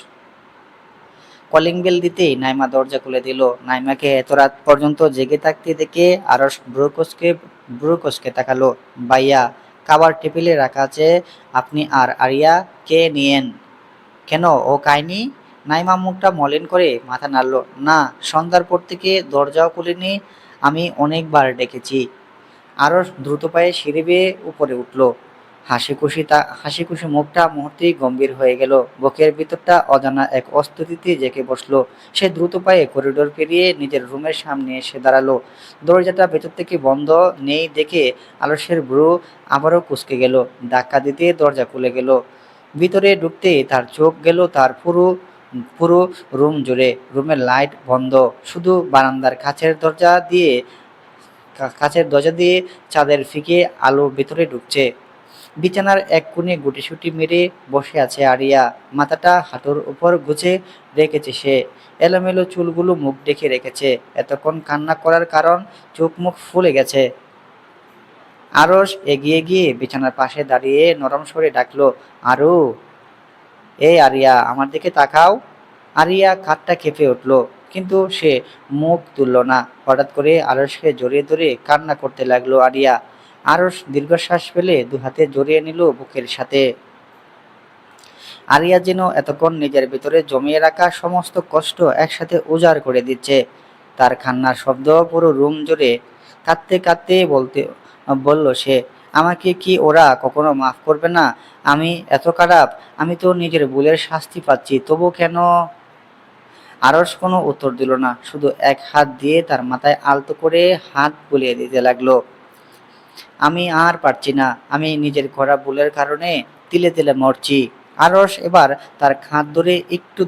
কলিং বেল দিতেই নাইমা দরজা খুলে দিল। নাইমাকে এত রাত পর্যন্ত জেগে থাকতে দেখে আরশ ব্রু কুঁচকে তাকালো। ভাইয়া, খাবার টেবিলে রাখা আছে, আপনি আর আরিয়া কে নিয়েন। কেন, ও খায়নি? নাইমা মুখটা মলিন করে মাথা নাড়ল। না, সন্ধ্যার পর থেকে দরজাও খুলিনি, আমি অনেকবার ডেকেছি। আরশ দ্রুত পায়ে সিঁড়ি বেয়ে উপরে উঠল। হাসি খুশি মুখটা মুহূর্তেই গম্ভীর হয়ে গেল। বুকের ভিতরটা অজানা এক অস্বস্তিতে জেঁকে বসলো। সে দ্রুত পায়ে করিডোর পেরিয়ে নিজের রুমের সামনে এসে দাঁড়ালো। দরজাটা ভেতর থেকে বন্ধ নেই দেখে আরশের ভ্রু আবারও কুঁচকে গেল। ধাক্কা দিতে দরজা খুলে গেল। ভিতরে ঢুকতেই তার চোখ গেল তার পুরো পুরো রুম জুড়ে। রুমের লাইট বন্ধ, শুধু বারান্দার কাছের দরজা দিয়ে চাঁদের ফিকে আলো ভেতরে ঢুকছে। বিছানার এক কোণে গুটিসুটি মেরে বসে আছে আরিয়া। মাথাটা হাঁটুর উপর গুজে রেখেছে সে। এলোমেলো চুলগুলো মুখ ঢেকে রেখেছে। এতক্ষণ কান্না করার কারণ, চোখ মুখ ফুলে গেছে। আরশ এগিয়ে গিয়ে বিছানার পাশে দাঁড়িয়ে নরম স্বরে ডাকলো, আরু, এই আরিয়া, আমার দিকে তাকাও। আরিয়া কাঠটা কেঁপে উঠল, কিন্তু সে মুখ তুলল না। হঠাৎ করে আরশকে জড়িয়ে ধরে কান্না করতে লাগলো আরিয়া। আরশ দীর্ঘশ্বাস ফেলে দুহাতে জড়িয়ে নিল বুকের সাথে। আরিয়া যেন এতক্ষণ নিজের ভিতরে জমিয়ে রাখা সমস্ত কষ্ট একসাথে উজাড় করে দিচ্ছে। তার কান্নার শব্দ পুরো রুম জুড়ে। কাঁদতে কাঁদতে বলল সে, আমাকে কি ওরা কখনো মাফ করবে না? আমি এত খারাপ, আমি তো নিজের ভুলের শাস্তি পাচ্ছি, তবু কেন? আরশ কোনো উত্তর দিল না, শুধু এক হাত দিয়ে তার মাথায় আলতো করে হাত বুলিয়ে দিতে লাগলো। আমি আর পারছি না, আমি নিজের করা ভুলের কারণে তিলে তিলে মরছি। আরশ এবার তার খাট ধরে একটু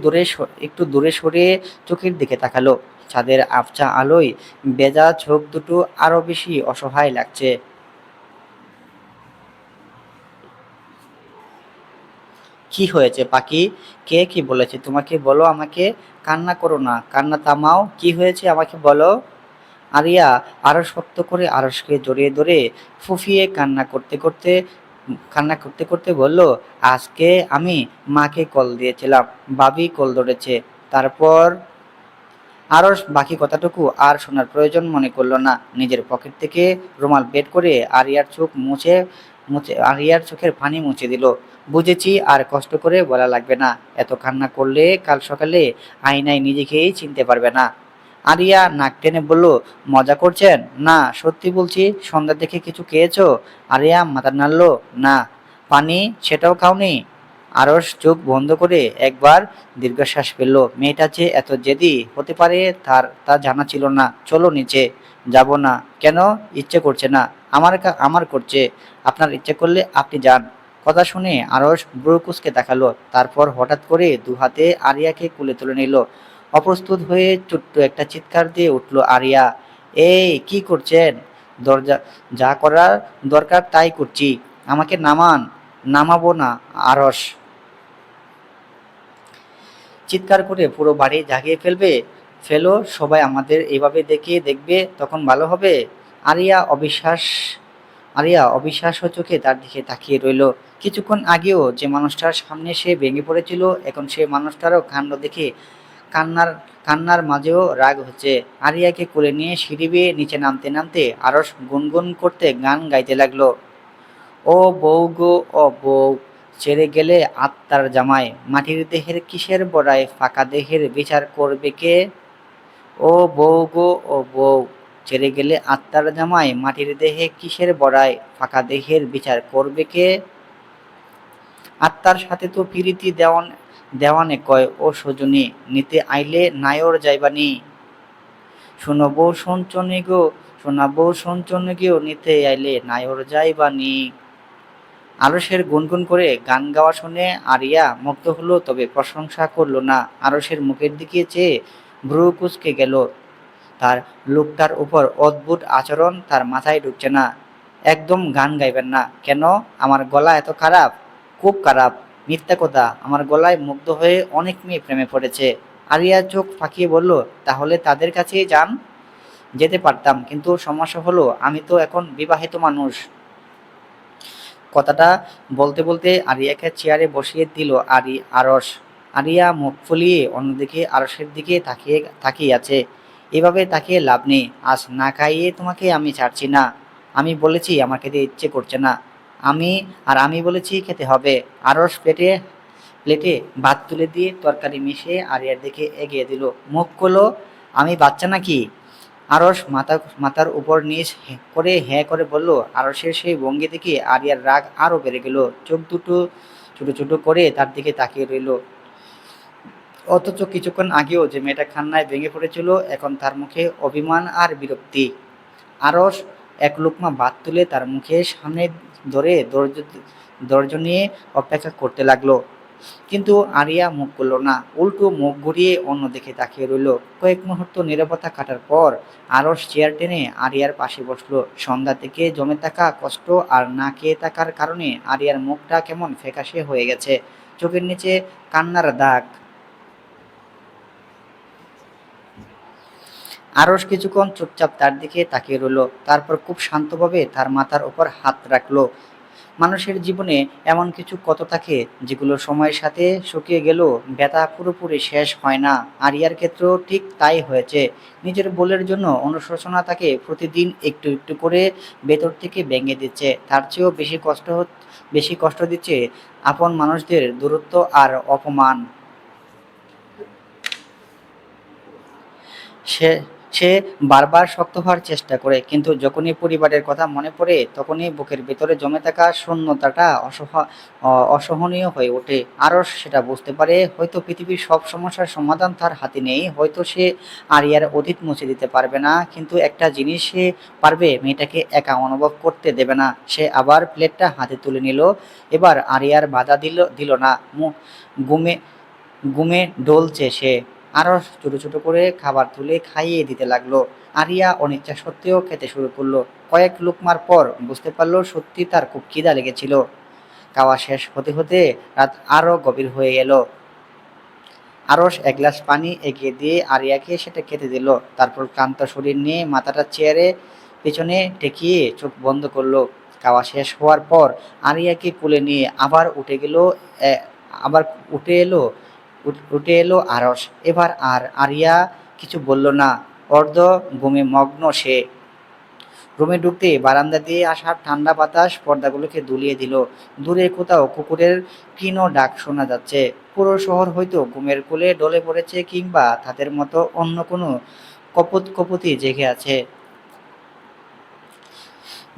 দূরে সরিয়ে চোখের দিকে তাকালো। চাঁদের আবছা আলোয় ভেজা চোখ দুটো আরো বেশি অসহায় লাগছে। কি হয়েছে পাখি? কে কি বলেছে তোমাকে, বলো আমাকে। কান্না করো না, কান্না থামাও, কি হয়েছে আমাকে বলো। আরিয়া আরো শক্ত করে আরশকে জড়িয়ে ধরে ফুঁফিয়ে কান্না করতে করতে বলল, আজকে আমি মাকে কল দিয়েছিলাম, ভাবি কল ধরেছে। তারপর? আরশ বাকি কথাটুকু আর শোনার প্রয়োজন মনে করলো না। নিজের পকেট থেকে রুমাল বের করে আরিয়ার চোখ মুছে মুছে আরিয়ার চোখের পানি মুছে দিল। বুঝেছি, আর কষ্ট করে বলা লাগবে না। এত কান্না করলে কাল সকালে আয়নায় নিজেকেই চিনতে পারবে না। আরিয়া নাক টেনে বলল, মজা করছেন? না, সত্যি বলছি। সন্ধ্যা থেকে কিছু খেয়েছো? আরিয়া মাথা নাড়ল, না। পানি, সেটাও খাওনি? আরশ চোখ বন্ধ করে একবার দীর্ঘশ্বাস ফেলল। মেয়েটা যে এত জেদি হতে পারে তা জানা ছিল না। চলো নিচে। যাব না। কেন? ইচ্ছে করছে না। আমার করছে। আপনার ইচ্ছে করলে আপনি যান। কথা শুনে আরশ ভ্রু কুঁচকে তাকালো। তারপর হঠাৎ করে দু হাতে আরিয়াকে কোলে তুলে নিল। অপ্রস্তুত হয়ে ছোট্ট একটা চিৎকার দিয়ে উঠল আরিয়া। এই কি করছেন? দরজা যা করার দরকার তাই করছি। আমাকে নামান। নামাবো না আরশ। চিৎকার করে পুরো বাড়ি জাগিয়ে ফেলো, সবাই আমাদের এভাবে দেখবে, তখন ভালো হবে। আরিয়া অবিশ্বাস আরিয়া অবিশ্বাস্য চোখে তার দিকে তাকিয়ে রইল। কিছুক্ষণ আগেও যে মানুষটার সামনে সে ভেঙে পড়েছিল, এখন সে মানুষটারও কাণ্ড দেখে কান্নার কান্নার মাঝেও রাগ হচ্ছে। আরিয়াকে কোলে নিয়ে সিঁড়ি বেয়ে নিচে নামতে নামতে আরশ গুনগুন করতে গান গাইতে লাগলো। ও বউ গো, ও বউ, ছেড়ে গেলে আত্মার জামাই, মাটির দেহের কিসের বড়াই, ফাঁকা দেহের বিচার করবে কে? ও বউ গো, ও বউ, ছেড়ে গেলে আত্মার জামাই, মাটির দেহে কিসের বড়াই, ফাঁকা দেহের বিচার করবে কে? আত্মার সাথে তো পিরিতি দেওয়ানে কয়, ও সজনী, নিতে আইলে নায়র যাইবানি। শোনো বউ শুনছনি গো, শোনা বউ শুনছনি গো, নিতে আইলে নায়র যাইবানি। আরশের গুনগুন করে গান গাওয়া শুনে আরিয়া মুগ্ধ হলো, তবে প্রশংসা করলো না। আরশের মুখের দিকে চেয়ে ভ্রু কুঁচকে গেল। তার লোকটার উপর অদ্ভুত আচরণ তার মাথায় ঢুকছে না। একদম গান গাইবেন না। কেন? আমার গলা এত খারাপ? খুব খারাপ। মিথ্যা কথা, আমার গলায় মুগ্ধ হয়ে অনেক মেয়ে প্রেমে পড়েছে। আরিয়া চোখ ফাঁকিয়ে বলল, তাহলে তাদের কাছেই যান। যেতে পারতাম, কিন্তু সমস্যা হলো আমি তো এখন বিবাহিত মানুষ। কথাটা বলতে বলতে আরিয়াকে চেয়ারে বসিয়ে দিল আরস। আরিয়া মুখ ফুলিয়ে অন্যদিকে আরসের দিকে তাকিয়ে আছে। এভাবে তাকিয়ে লাভ নেই, আজ না খাইয়ে তোমাকে আমি ছাড়ছি না। আমি বলেছি আমার খেতে ইচ্ছে করছে না। আমি বলেছি খেতে হবে। আরস প্লেটে ভাত তুলে দিয়ে তরকারি মিশিয়ে আরিয়ার দিকে এগিয়ে দিল। মুখ করলো, আমি বাচ্চা নাকি? আরস মাথার উপর নিচ করে হ্যাঁ করে বলল। আরসের সেই ভঙ্গি দেখে আরিয়ার রাগ আরো বেড়ে গেল। চোখ দুটো ছোট ছোট করে তার দিকে তাকিয়ে রইল। অথচ কিছুক্ষণ আগেও যে মেয়েটা কান্নায় ভেঙে পড়েছিল, এখন তার মুখে অভিমান আর বিরক্তি। আরস এক লোকমা ভাত তুলে তার মুখের সামনে ধরে ধৈর্য নিয়ে অপেক্ষা করতে লাগলো। কিন্তু আরিয়া মুখ করল না, উল্টো মুখ ঘুরিয়ে অন্যদিকে তাকিয়ে রইল। কয়েক মুহূর্ত নীরবতা কাটার পর আরস চেয়ার টেনে আরিয়ার পাশে বসলো। সন্ধ্যা থেকে জমে থাকা কষ্ট আর না খেয়ে থাকার কারণে আরিয়ার মুখটা কেমন ফ্যাকাশে হয়ে গেছে, চোখের নিচে কান্নার দাগ। আরস কিছুক্ষণ চুপচাপ তার দিকে তাকিয়ে রইল, তারপর খুব শান্তভাবে তার মাথার উপর হাত রাখলো। মানুষের জীবনে এমন কিছু কত থাকে যেগুলো সময়ের সাথে শুকিয়ে গেলেও ব্যথা পুরোপুরি শেষ হয় না। আরিয়ার ক্ষেত্রেও ঠিক তাই হয়েছে। নিজের ভুলের জন্য অনুশোচনা তাকে প্রতিদিন একটু একটু করে ভেতর থেকে ভেঙে দিচ্ছে। তার চেয়েও বেশি কষ্ট দিচ্ছে আপন মানুষদের দূরত্ব আর অপমান। সে সে বারবার শক্ত হওয়ার চেষ্টা করে, কিন্তু যখনই পরিবারের কথা মনে পড়ে তখনই বুকের ভেতরে জমে থাকা শূন্যতাটা অসহনীয় হয়ে ওঠে। আরও সেটা বুঝতে পারে, হয়তো পৃথিবীর সব সমস্যার সমাধান তার হাতে নেই, হয়তো সে আরিয়ার অতীত মুছে দিতে পারবে না, কিন্তু একটা জিনিস সে পারবে, মেয়েটাকে একা অনুভব করতে দেবে না। সে আবার প্লেটটা হাতে তুলে নিল। এবার আরিয়ার বাধা দিল না। ঘুমে ঘুমে ডলছে সে। আরও ছোট ছোট করে খাবার তুলে খাইয়ে দিতে লাগলো। আরিয়া অনিচ্ছা সত্ত্বেও খেতে শুরু করলো। কয়েক লোকমার পর বুঝতে পারলো সত্যি তার খুব খিদা লেগেছিল। খাওয়া শেষ হতে হতে রাত আরো গভীর হয়ে এলো। আরস এক গ্লাস পানি এগিয়ে দিয়ে আরিয়াকে সেটা খেতে দিল। তারপর ক্লান্ত শরীর নিয়ে মাথাটা চেয়ারে পেছনে ঠেকিয়ে চোখ বন্ধ করলো। খাওয়া শেষ হওয়ার পর আরিয়াকে কোলে নিয়ে আবার উঠে এলো উঠে এলো আরস। এবার আর আরিয়া কিছু বলল না, অর্ধ ঘুমে মগ্ন সে। রুমে ঢুকতে বারান্দা দিয়ে আসা ঠান্ডা বাতাস পর্দাগুলোকে দুলিয়ে দিল। দূরে কোথাও কুকুরের ক্ষীণ ডাক শোনা যাচ্ছে। পুরো শহর হয়তো ঘুমের কোলে ঢলে পড়েছে, কিংবা তাদের মতো অন্য কোনো কপতি জেগে আছে।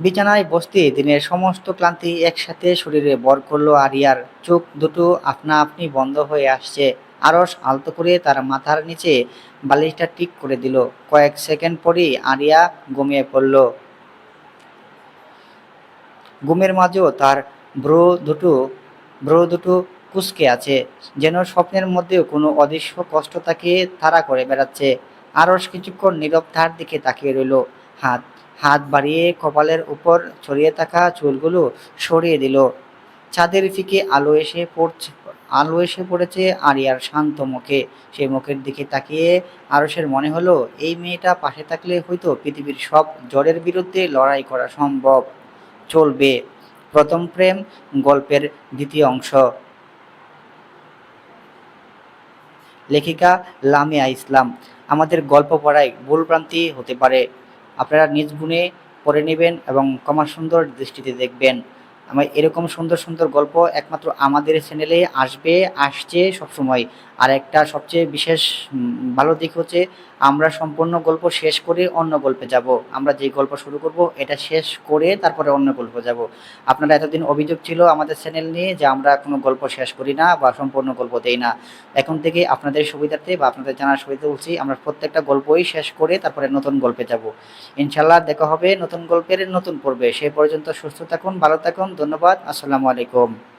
বিছানায় বসতে দিনের সমস্ত ক্লান্তি একসাথে শরীরে ভর করলো আরিয়ার। চোখ দুটো আপনা আপনি বন্ধ হয়ে আসছে। আরস আলতো করে তার মাথার নিচে বালিশটা ঠিক করে দিল। কয়েক সেকেন্ড পরেই আরিয়া ঘুমিয়ে পড়ল। ঘুমের মাঝেও তার ভ্রু দুটো ভ্রু দুটো কুঁচকে আছে, যেন স্বপ্নের মধ্যেও কোনো অদৃশ্য কষ্ট তাকে তাড়া করে বেড়াচ্ছে। আরস কিছুক্ষণ নীরব তার দিকে তাকিয়ে রইল। হাত হাত বাড়িয়ে কপালের উপর ছড়িয়ে থাকা চুলগুলো সরিয়ে দিল। চাঁদের ফিকে আলো এসে পড়েছে আরিয়ার শান্ত মুখে। সেই মুখের দিকে তাকিয়ে আরসের মনে হলো, এই মেয়েটা পাশে থাকলে হয়তো পৃথিবীর সব ঝড়ের বিরুদ্ধে লড়াই করা সম্ভব। চলবে প্রথম প্রেম গল্পের দ্বিতীয় অংশ। লেখিকা লামিয়া ইসলাম। আমাদের গল্প পড়ায় ভুলভ্রান্তি হতে পারে, আপনারা নিজ গুণে পড়ে নেবেন এবং সুন্দর দৃষ্টিতে দেখবেন। আমার এরকম সুন্দর সুন্দর গল্প একমাত্র আমাদের চ্যানেলে আসছে সবসময়। আর একটা সবচেয়ে বিশেষ ভালো দিক হচ্ছে, আমরা সম্পূর্ণ গল্প শেষ করে অন্য গল্পে যাব। আমরা যে গল্প শুরু করব এটা শেষ করে তারপরে অন্য গল্প যাব। আপনারা এতদিন অভিযোগ ছিল আমাদের চ্যানেল নিয়ে যে আমরা কোনো গল্প শেষ করি না বা সম্পূর্ণ গল্প দেই না। এখন থেকে আপনাদের সুবিধার্থে বা আপনাদের জানার সুবিধা বলছি, আমরা প্রত্যেকটা গল্পই শেষ করে তারপরে নতুন গল্পে যাব। ইনশাল্লাহ দেখা হবে নতুন গল্পের নতুন পর্বে। সে পর্যন্ত সুস্থ থাকুন, ভালো থাকুন। ধন্যবাদ। আসসালামু আলাইকুম।